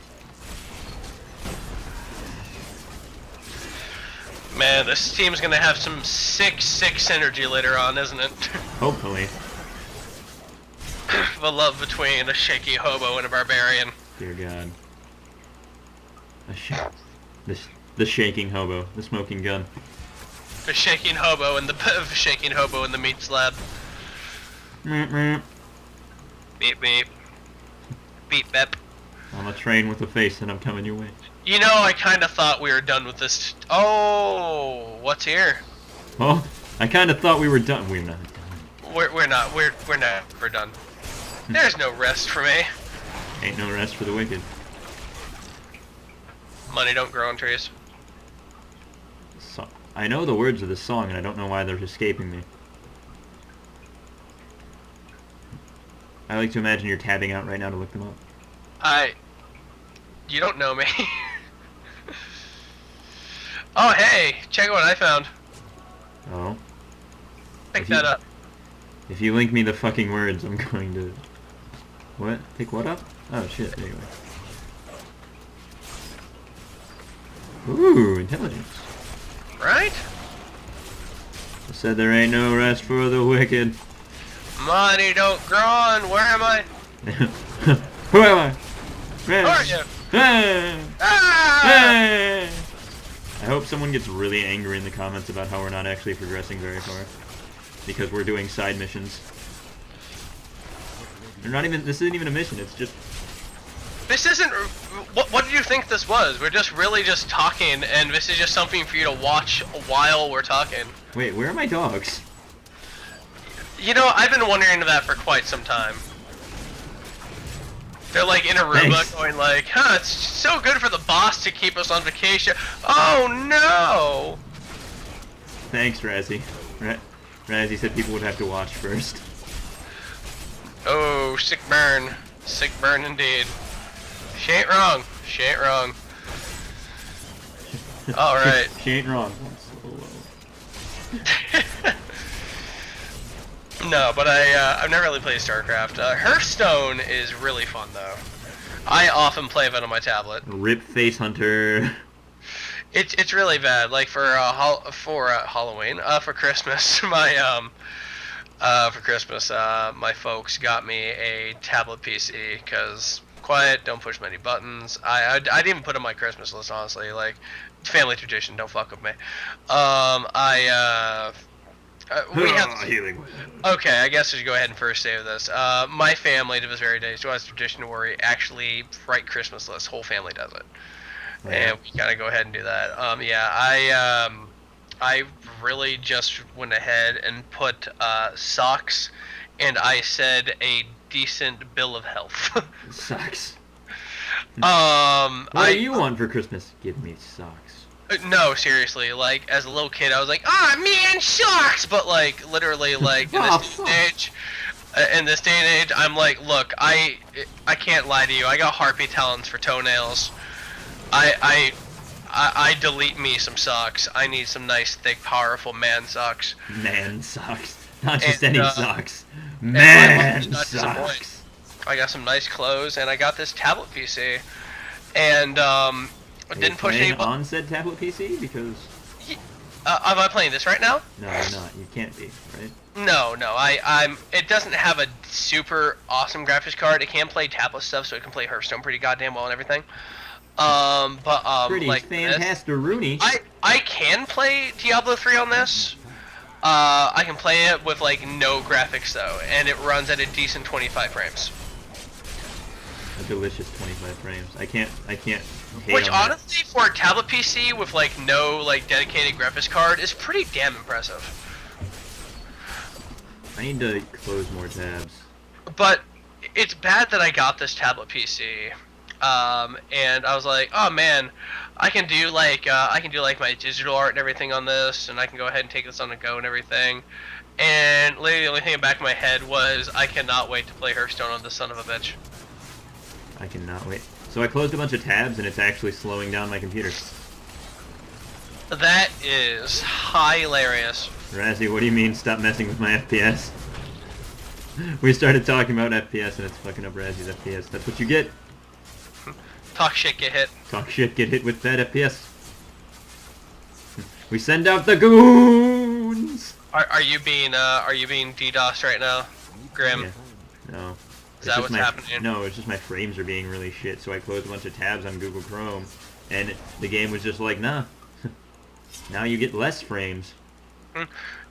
you. Man, this team's gonna have some sick synergy later on, isn't it? Hopefully. The love between a shaky hobo and a barbarian. Dear God. The shaking hobo. The smoking gun. The shaking hobo and the shaking hobo in the meat slab. Meep, meep. Beep beep. Beep bep. I'm a train with a face and I'm coming your way. You know, I kind of thought we were done with this. Oh, what's here? Oh, I kind of thought we were done. We're not done. We're not. We're never done. There's no rest for me. Ain't no rest for the wicked. Money don't grow on trees. So, I know the words of this song and I don't know why they're escaping me. I like to imagine you're tabbing out right now to look them up. You don't know me. Oh, hey, check out what I found. Oh. Pick If you- that up. If you link me the fucking words, I'm going to... What? Pick what up? Oh shit, there you go. Ooh, intelligence. Right? I said there ain't no rest for the wicked. Money don't grow on. Where am I? Who am I? Who are you? Hey! Ah! Hey! I hope someone gets really angry in the comments about how we're not actually progressing very far. Because we're doing side missions. They're not even, this isn't even a mission, it's just... This isn't. What did you think this was? We're just really just talking, and this is just something for you to watch while we're talking. Wait, where are my dogs? You know, I've been wondering that for quite some time. They're like in Aruba Thanks. going like, huh, it's so good for the boss to keep us on vacation. Oh no! Thanks, Razzie. Razzie said people would have to watch first. Oh, sick burn. Sick burn indeed. She ain't wrong. She ain't wrong. Alright. She ain't wrong. No, but I've never really played StarCraft. Hearthstone is really fun though. I often play that on my tablet. Rip Face Hunter. It's really bad. Like for Halloween, for Christmas, my folks got me a tablet PC because quiet, don't push many buttons. I didn't even put it on my Christmas list, honestly. Like family tradition, don't fuck with me. We have healing. Okay, I guess I should go ahead and first save this. My family to this very day still has a tradition where we actually write Christmas lists. Whole family does it. Right. And we gotta go ahead and do that. Yeah, I really just went ahead and put socks, and I said a decent bill of health. Socks. What What do you want for Christmas? Give me socks. No, seriously. Like as a little kid, I was like, "Ah, man, socks!" But like literally, like in Oh, this fuck. age, in this day and age, I'm like, look, I can't lie to you. I got harpy talents for toenails. I delete me some socks. I need some nice, thick, powerful man socks. Man socks. Not just And, any socks. my Man mom was not socks. I got some nice clothes, and I got this tablet PC, and Are you didn't push any. playing on said tablet PC? Because Am I playing this right now? no, you're not. You can't be, right? No. I'm. It doesn't have a super awesome graphics card. It can play tablet stuff, so it can play Hearthstone pretty goddamn well and everything. Pretty like this, fantastic, Rooney. I can play Diablo 3 on this. I can play it with like no graphics though, and it runs at a decent 25 frames. A delicious 25 frames. I can't hate Which on that. honestly, for a tablet PC with like no like dedicated graphics card, is pretty damn impressive. I need to close more tabs. But it's bad that I got this tablet PC, and I was like, oh man, I can do like my digital art and everything on this, and I can go ahead and take this on the go and everything. And literally, the only thing in the back of my head was, I cannot wait to play Hearthstone on this son of a bitch. I cannot wait. So I closed a bunch of tabs and it's actually slowing down my computer. That is hilarious. Razzie, what do you mean stop messing with my FPS? We started talking about FPS and it's fucking up Razzie's FPS. That's what you get. Talk shit, get hit. Talk shit, get hit with bad FPS. We send out the goons! Are you being DDoS right now, Grim? Yeah. No. Is that what's happening? No, it's just my frames are being really shit, so I closed a bunch of tabs on Google Chrome, and the game was just like, nah. Now you get less frames.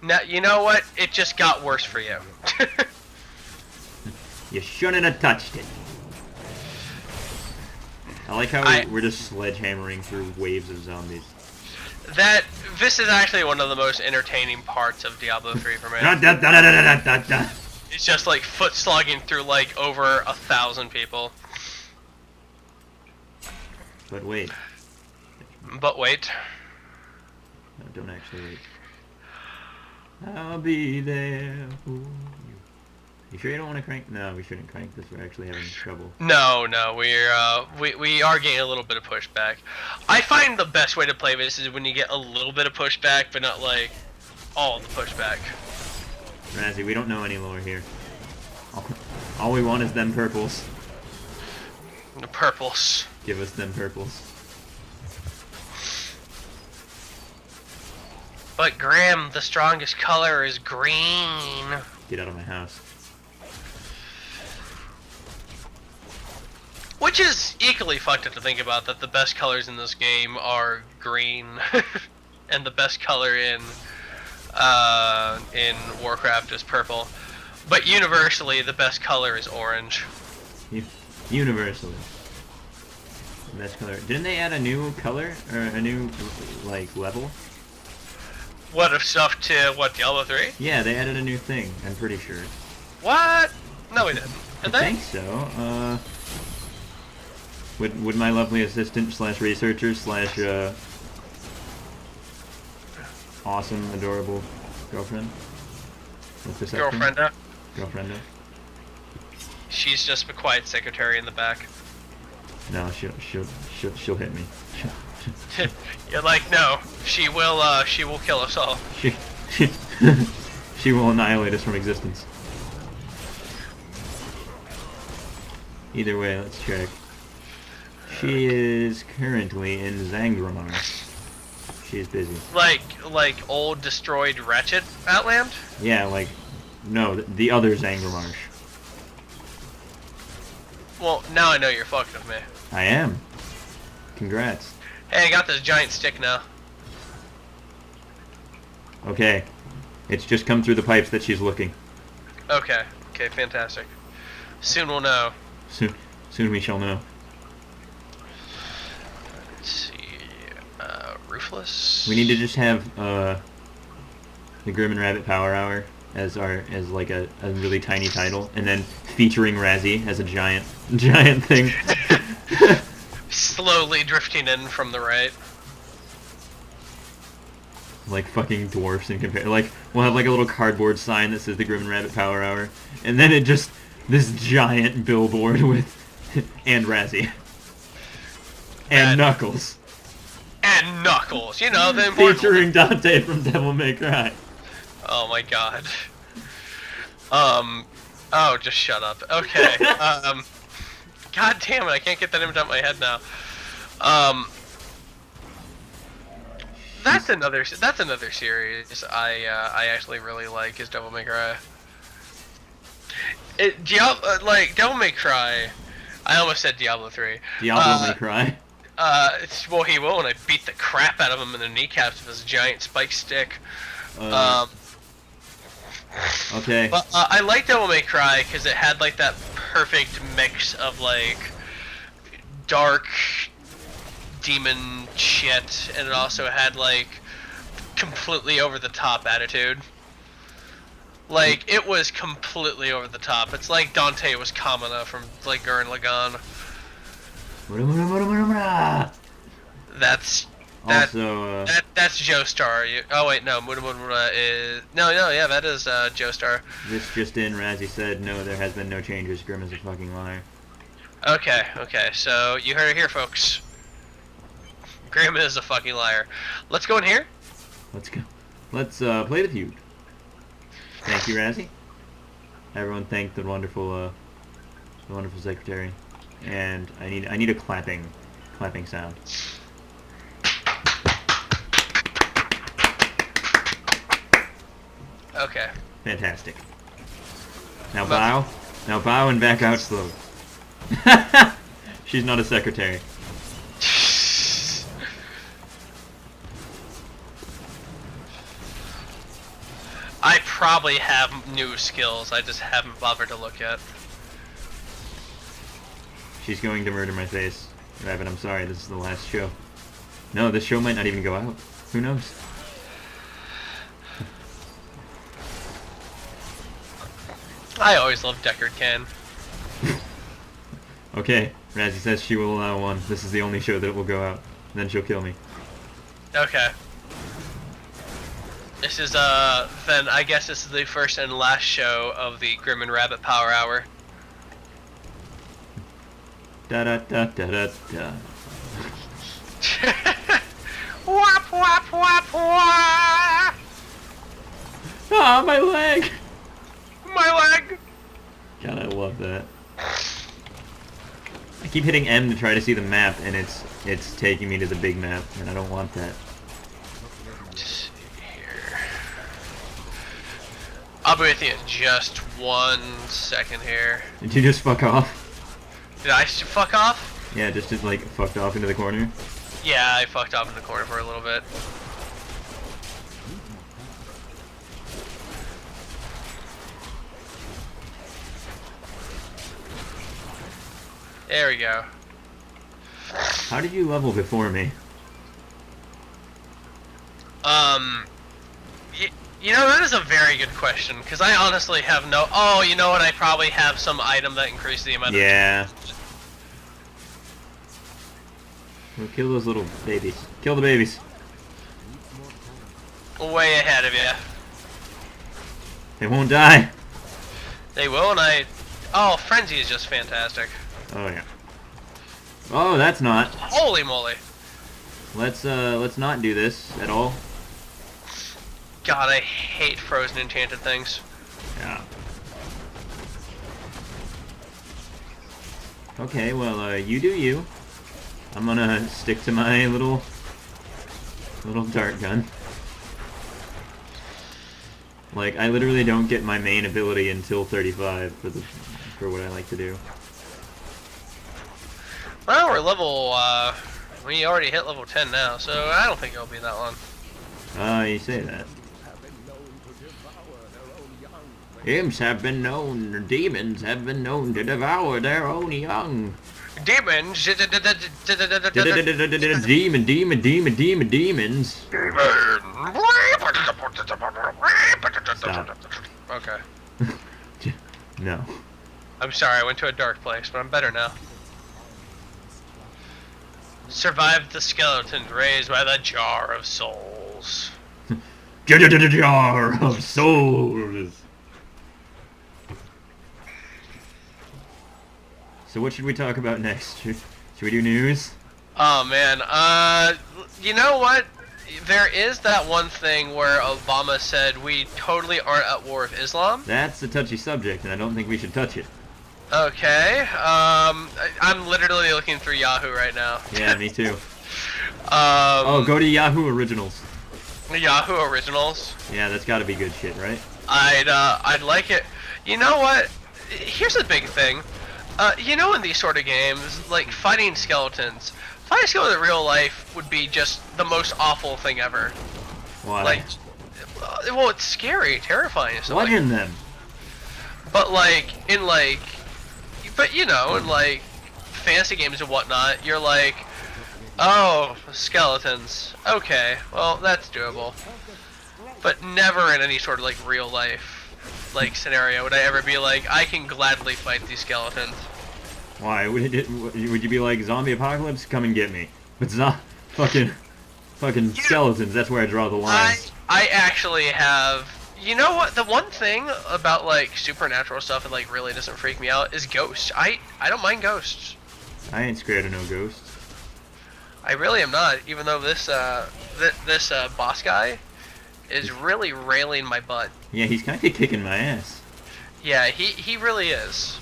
Now you know what? It just got worse for you. You shouldn't have touched it. I like how we're just sledgehammering through waves of zombies. This is actually one of the most entertaining parts of Diablo 3 for me. Da, da, da, da, da, da, da, da. It's just like foot slogging through like over 1,000 people. But wait. But wait. No, don't actually wait. I'll be there for you. You sure you don't want to crank? No, we shouldn't crank this. We're actually having trouble. No, we are getting a little bit of pushback. I find the best way to play this is when you get a little bit of pushback, but not like all the pushback. Razzie, we don't know any lore here. All we want is them purples. The purples. Give us them purples. But Graham, the strongest color is green. Get out of my house. Which is equally fucked up to think about, that the best colors in this game are green, and the best color in Warcraft is purple. But universally, the best color is orange. Universally. The best color. Didn't they add a new color? Or a new, like, level? What of stuff to, what, Diablo 3? Yeah, they added a new thing, I'm pretty sure. What? No, we didn't. Did I they? think so. Would my lovely assistant slash researcher slash awesome, adorable girlfriend? What's this acronym? Girlfrienda. Girlfrienda? She's just a quiet secretary in the back. No, she'll hit me. You're like, no, she will kill us all. She will annihilate us from existence. Either way, let's check. She is currently in Zangramar. She's busy. Like old destroyed wretched Outland? Yeah, like, no, the other Zangramarsh. Well, now I know you're fucking with me. I am. Congrats. Hey, I got this giant stick now. Okay. It's just come through the pipes that she's looking. Okay, fantastic. Soon we'll know. Soon we shall know. Let's see. Ruthless. We need to just have the Grim and Rabbit Power Hour as like a really tiny title, and then featuring Razzie as a giant thing. Slowly drifting in from the right. Like fucking dwarfs in compare. Like we'll have like a little cardboard sign that says the Grim and Rabbit Power Hour, and then it just this giant billboard with and Razzie and Knuckles. And Knuckles, you know, the important Featuring Dante from Devil May Cry. Oh my god. Oh, just shut up. Okay. God damn it, I can't get that image out of my head now. That's another series I actually really like is Devil May Cry. Devil May Cry. I almost said Diablo 3. Diablo May Cry. Well, he will when I beat the crap out of him in the kneecaps with his giant spike stick. Okay. But I like Devil May Cry because it had like that perfect mix of like dark demon shit, and it also had like completely over the top attitude. Like it was completely over the top. It's like Dante was Kamina from like Gurren Lagann. That's also that's Joestar. Oh wait, no, Mura is yeah, that is Joestar. This just in, Razzie said no, there has been no changes. Grim is a fucking liar. Okay, so you heard it here, folks. Grim is a fucking liar. Let's go in here. Let's go. Let's play the feud. Thank you, Razzie. Everyone thank the wonderful secretary. And I need a clapping sound. Okay. Fantastic. Now bow. Now bow and back out slowly. She's not a secretary. I probably have new skills. I just haven't bothered to look at. She's going to murder my face. Rabbit, I'm sorry, this is the last show. No, this show might not even go out. Who knows? I always loved Deckard Cain. Okay, Razzie says she will allow one. This is the only show that will go out. Then she'll kill me. Okay. This is, then I guess this is the first and last show of the Grim and Rabbit Power Hour. Da da da da da da. Wap wap wap wap! Ah, my leg! My leg! God, I love that. I keep hitting M to try to see the map, and it's taking me to the big map, and I don't want that. Here. I'll be with you in just 1 second here. Did you just fuck off? Did I fuck off? Yeah, just like fucked off into the corner. Yeah, I fucked off in the corner for a little bit. There we go. How did you level before me? You know, that is a very good question, because I honestly have no... Oh, you know what? I probably have some item that increases the amount of... Yeah. We'll kill those little babies. Kill the babies. Way ahead of you. They won't die. They will, and I... Oh, Frenzy is just fantastic. Oh, yeah. Oh, that's not. Holy moly. Let's not do this at all. God, I hate frozen enchanted things. Yeah. Okay, well, you do you. I'm gonna stick to my little dart gun. Like, I literally don't get my main ability until 35 for what I like to do. Well, we're level, we already hit level 10 now, so I don't think it'll be that long. You say that. Imps have been known, or demons have been known to devour their own young. Demons! Demons. Stop. Okay. No. I'm sorry, I went to a dark place, but I'm better now. Survived the skeletons raised by the jar of souls. Jar of souls. So what should we talk about next? Should we do news? Oh man, you know what? There is that one thing where Obama said we totally aren't at war with Islam. That's a touchy subject, and I don't think we should touch it. Okay, I'm literally looking through Yahoo right now. Yeah, me too. Oh, go to Yahoo Originals. Yahoo Originals. Yeah, that's got to be good shit, right? I'd like it. You know what? Here's the big thing. You know, in these sort of games, like fighting skeletons in real life would be just the most awful thing ever. Why? Like, well, it's scary, terrifying. So Bludgeon them. But but you know, in like fantasy games and whatnot, you're like, oh, skeletons. Okay, well that's doable. But never in any sort of like real life scenario would I ever be like, I can gladly fight these skeletons. Why? Would you be like, zombie apocalypse? Come and get me. But it's not fucking skeletons. That's where I draw the line. I actually have. You know what? The one thing about like supernatural stuff that like really doesn't freak me out is ghosts. I don't mind ghosts. I ain't scared of no ghosts. I really am not. Even though this boss guy is really railing my butt. Yeah, he's kind of kicking my ass. Yeah, he really is.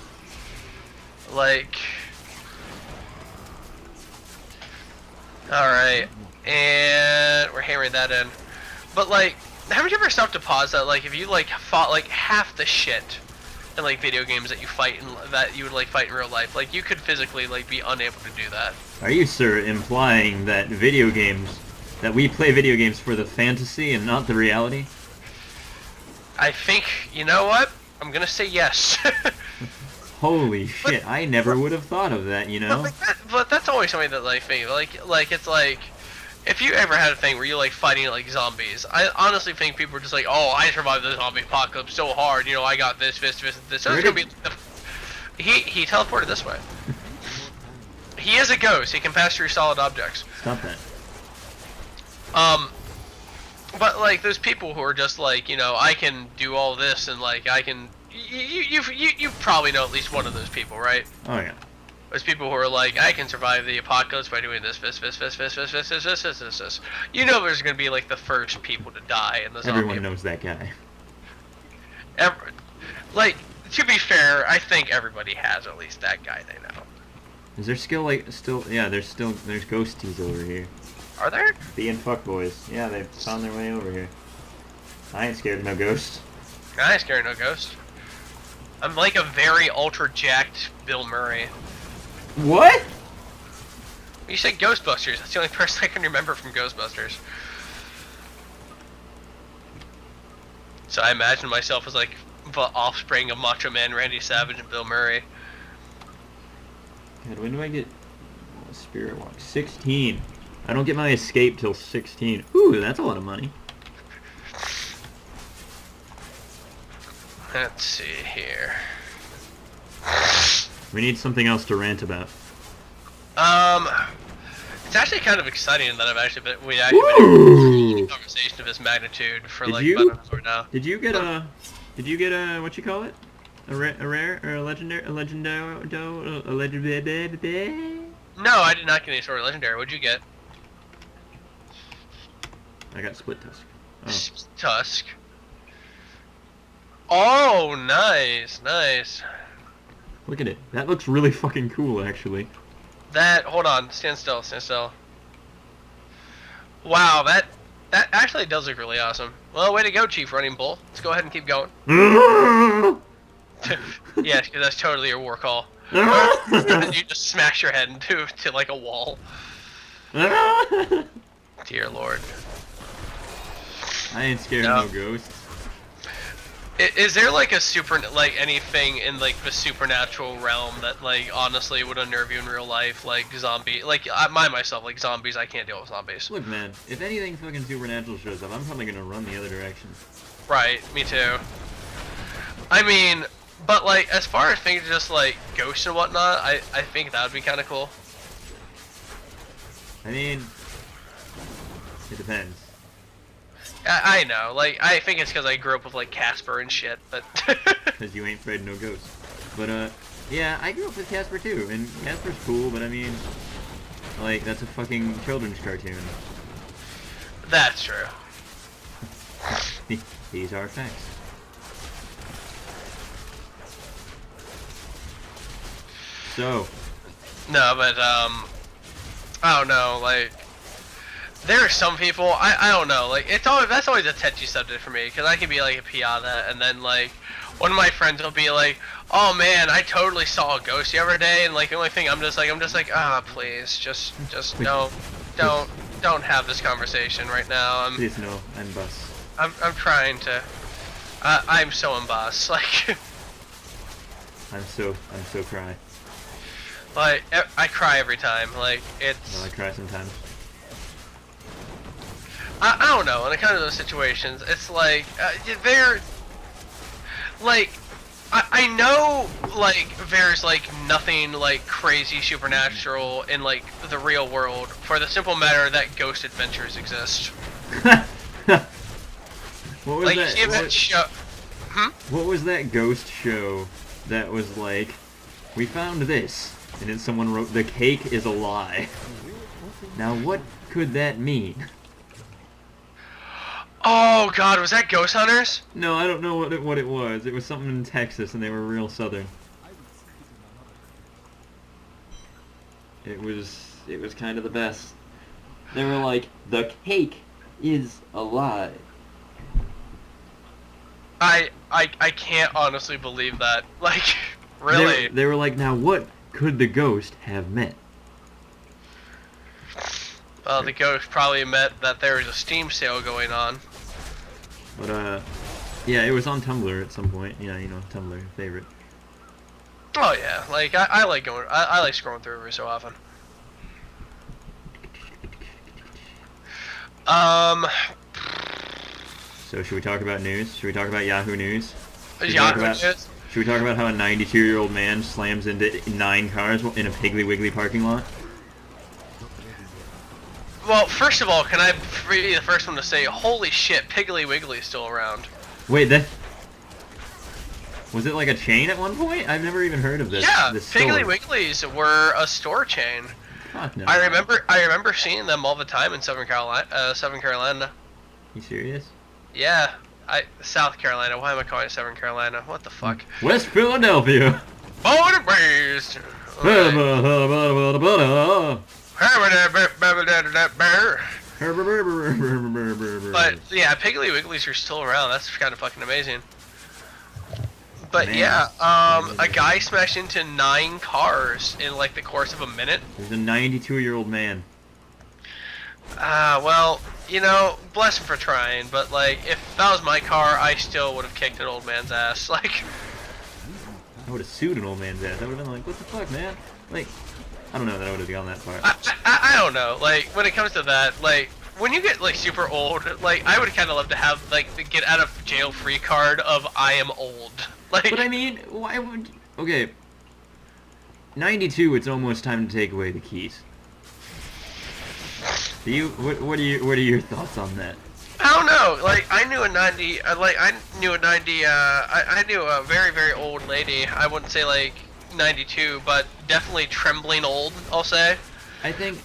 Like, all right, and we're hammering that in. But like, haven't you ever stopped to pause that? Like, if you like fought like half the shit in like video games that you fight in that you would like fight in real life, like you could physically like be unable to do that. Are you, sir, implying that that we play video games for the fantasy and not the reality? I think, you know what? I'm gonna say yes. Holy shit, I never would have thought of that, you know? But that's always something that like me, like it's like, if you ever had a thing where you're like fighting like zombies, I honestly think people are just like, oh, I survived the zombie apocalypse so hard, you know, I got this. So it's gonna be he teleported this way. He is a ghost. He can pass through solid objects. Stop that. But like those people who are just like, you know, I can do all this and like I can. You probably know at least one of those people, right? Oh yeah. There's people who are like, I can survive the apocalypse by doing this. You know, there's gonna be like the first people to die in the zombie. Everyone knows that guy. Like, to be fair, I think everybody has at least that guy they know. Is there yeah, there's ghosties over here. Are there? Being fuckboys. Yeah, they've found their way over here. I ain't scared of no ghosts. I ain't scared of no ghost. I'm like a very ultra jacked Bill Murray. What? You said Ghostbusters. That's the only person I can remember from Ghostbusters. So I imagine myself as like the offspring of Macho Man Randy Savage and Bill Murray. God, when do I get Spirit Walk? 16. I don't get my escape till 16. Ooh, that's a lot of money. Let's see here. We need something else to rant about. It's actually kind of exciting that we actually been in a conversation of this magnitude for like about an hour now. Did you get a what you call it? A rare or a legendary? No, I did not get any sort of legendary. What'd you get? I got Split Tusk. Tusk. Oh, nice, nice. Look at it. That looks really fucking cool, actually. Hold on, stand still, stand still. Wow, that actually does look really awesome. Well, way to go, Chief Running Bull. Let's go ahead and keep going. Yes, because that's totally your war call. You just smash your head into like a wall. Dear Lord. I ain't scared of no ghosts. Is there like a anything in like the supernatural realm that like honestly would unnerve you in real life, like zombie? Like myself, like zombies, I can't deal with zombies. Look, man, if anything fucking supernatural shows up, I'm probably gonna run the other direction. Right, me too. I mean, but like as far as things just like ghosts and whatnot, I think that would be kind of cool. I mean, it depends. I know, like I think it's because I grew up with like Casper and shit, but. Because you ain't afraid of no ghosts. But yeah, I grew up with Casper too, and Casper's cool, but I mean, like that's a fucking children's cartoon. That's true. These are facts. So. No, but I don't know, like. There are some people, I don't know, like, that's always a touchy subject for me, because I can be, like, a piata, and then, like, one of my friends will be like, oh, man, I totally saw a ghost the other day, and, like, the only thing I'm just like, ah, please, just don't have this conversation right now. Please no, I'm bus. I'm trying to, I'm so embossed, like. I'm so cry. Like, I cry every time, like, it's. No, I cry sometimes. I don't know, in the kind of those situations, it's like, they're, like, I know, like, there's, like, nothing, like, crazy supernatural in, like, the real world, for the simple matter that ghost adventures exist. What was like, that? you see that show... What was that ghost show that was like, we found this, and then someone wrote, the cake is a lie. Now what could that mean? Oh god, was that Ghost Hunters? No, I don't know what it was. It was something in Texas, and they were real southern. It was kind of the best. They were like, the cake is a lie. I can't honestly believe that. Like, really? They were like, now what could the ghost have meant? Well, the ghost probably meant that there was a Steam sale going on. But, yeah, it was on Tumblr at some point. Yeah, you know, Tumblr, favorite. Oh yeah, like, I like going, I like scrolling through every so often. So should we talk about news? Should we talk about Yahoo News? Should News? we talk about how a 92-year-old man slams into 9 cars in a Piggly Wiggly parking lot? Well, first of all, can I be the first one to say, holy shit, Piggly Wiggly is still around. Wait, that... Was it like a chain at one point? I've never even heard of this. Yeah, this Piggly store. Wigglies were a store chain. Fuck no. I remember seeing them all the time in Southern Carolina. You serious? Yeah, South Carolina. Why am I calling it Southern Carolina? What the fuck? West Philadelphia. Born and raised. But yeah, Piggly Wigglies are still around. That's kind of fucking amazing. But Man. yeah, a guy smashed into 9 cars in like the course of a minute. There's a 92-year-old man. Well, you know, bless him for trying, but like, if that was my car, I still would have kicked an old man's ass. Like, I would have sued an old man's ass. I would have been like, what the fuck, man? Like, I don't know that I would have gone that far. I don't know. Like, when it comes to that, like, when you get like super old, like, I would kind of love to have like the get out of jail free card of I am old. Like, But I mean, why would... Okay. 92, it's almost time to take away the keys. What are your thoughts on that? I don't know. Like, I knew a 90. I knew a very very old lady. I wouldn't say like 92, but definitely trembling old. I'll say. I think...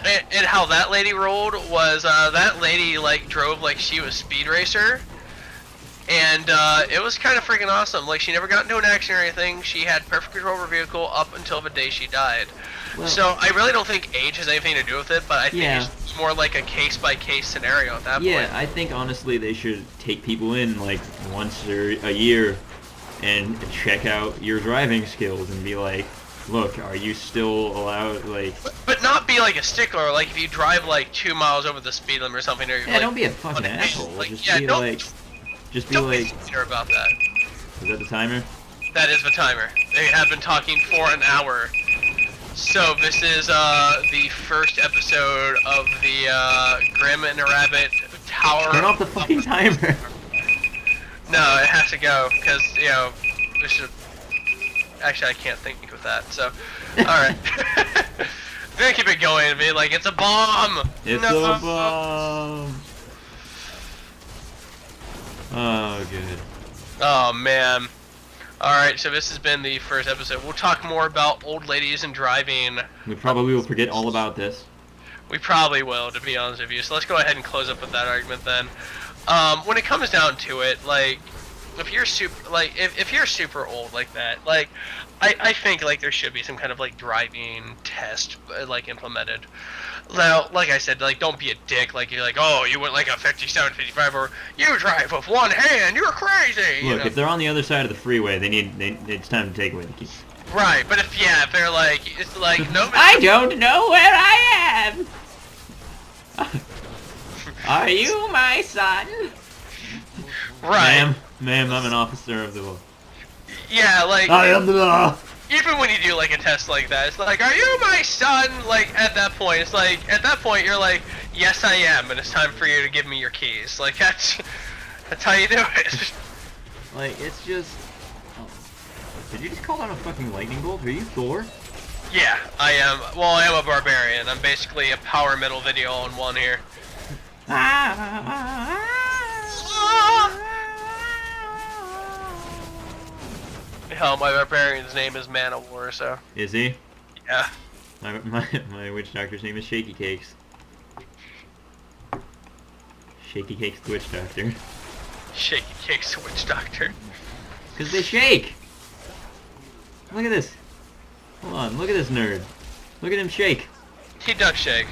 And how that lady rolled was that lady like drove like she was Speed Racer, and it was kind of freaking awesome. Like she never got into an accident or anything. She had perfect control of her vehicle up until the day she died. Well, So I really don't think age has anything to do with it, but I think Yeah. it's more like a case by case scenario at that yeah, point. I think honestly they should take people in like once or a year and check out your driving skills and be like, look, are you still allowed, like... But not be like a stickler. Like if you drive like 2 miles over the speed limit or something, or you're Yeah, like, don't be a fucking on- asshole. Like, Just yeah, be don't, like... Just be don't like... be bitter about that. Is that the timer? That is the timer. They have been talking for an hour. So this is the first episode of the Grandma and the Rabbit Tower. Turn off the fucking timer. No, it has to go because we should. Actually, I can't think with that. So, all right. I'm gonna keep it going and be like, it's a bomb. It's No. a bomb. Oh, good. Oh man. Alright, so this has been the first episode. We'll talk more about old ladies and driving. We probably will forget all about this. We probably will, to be honest with you. So let's go ahead and close up with that argument then. When it comes down to it, like, if you're super old like that, like, I think like there should be some kind of like driving test like implemented. Now, like I said, like don't be a dick. Like you're like, oh, you went like a 57, 55, or you drive with one hand. You're crazy. Look, if they're on the other side of the freeway, it's time to take away the keys. Right, but if they're like, it's like no. I don't know where I am. Are you my son? Right. Ma'am, I'm an officer of the law. Yeah, like I am the law. even when you do like a test like that, it's like, are you my son? Like at that point, it's like at that point you're like, yes I am, and it's time for you to give me your keys. Like that's how you do it. Like it's just. Oh. Did you just call that a fucking lightning bolt? Are you Thor? Yeah, I am. Well, I am a barbarian. I'm basically a power metal video all in one here. Hell, my barbarian's name is Man of War, so Is he? yeah. My witch doctor's name is Shaky Cakes. Shaky Cakes the witch doctor. Shaky Cakes Witch Doctor. Cause they shake! Look at this! Hold on, look at this nerd. Look at him shake. He does shake.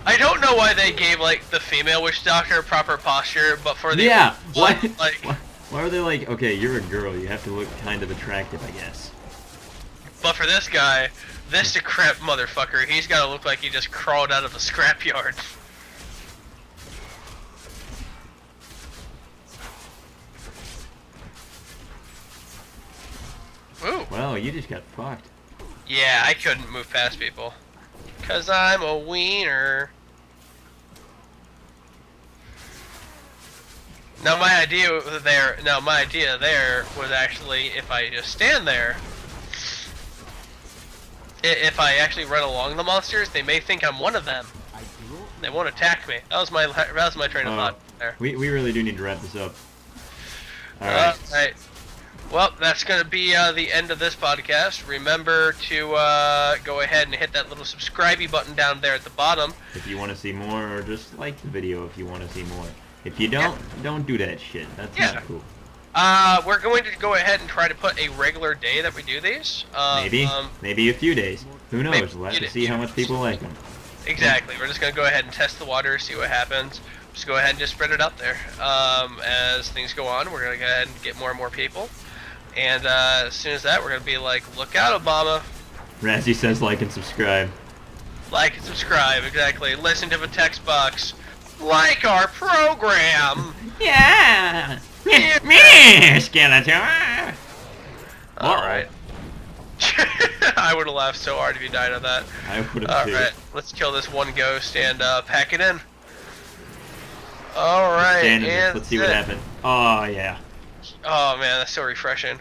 I don't know why they gave like the female witch doctor proper posture, but for the Yeah! one, Why? like, Why are they like, okay, you're a girl, you have to look kind of attractive, I guess. but for this guy, this decrepit motherfucker, he's gotta look like he just crawled out of a scrapyard. Ooh. Well, you just got fucked. Yeah, I couldn't move past people. 'Cause I'm a wiener. Now my idea there was actually if I just stand there, if I actually run along the monsters, they may think I'm one of them. They won't attack me. That was my train of thought there. We really do need to wrap this up. Alright. Alright. Well, that's going to be the end of this podcast. Remember to go ahead and hit that little subscribe button down there at the bottom. If you want to see more, or just like the video if you want to see more. If you don't, don't do that shit. That's not cool. We're going to go ahead and try to put a regular day that we do these. Maybe a few days. Who knows? maybe We'll have few to days. see how much people like them. Exactly. We're just going to go ahead and test the water, see what happens. Just go ahead and just spread it out there. As things go on, we're going to go ahead and get more and more people. And as soon as that, we're going to be like, look out, Obama. Razzie says like and subscribe. Like and subscribe, exactly. Listen to the text box. Like our program. Yeah! Yeah. Skeletor! Alright. I would have laughed so hard if you died on that. I would have too. Alright, let's kill this one ghost and pack it in. Alright, Stand in and this. Let's see what happens. Oh, yeah. Oh man, that's so refreshing.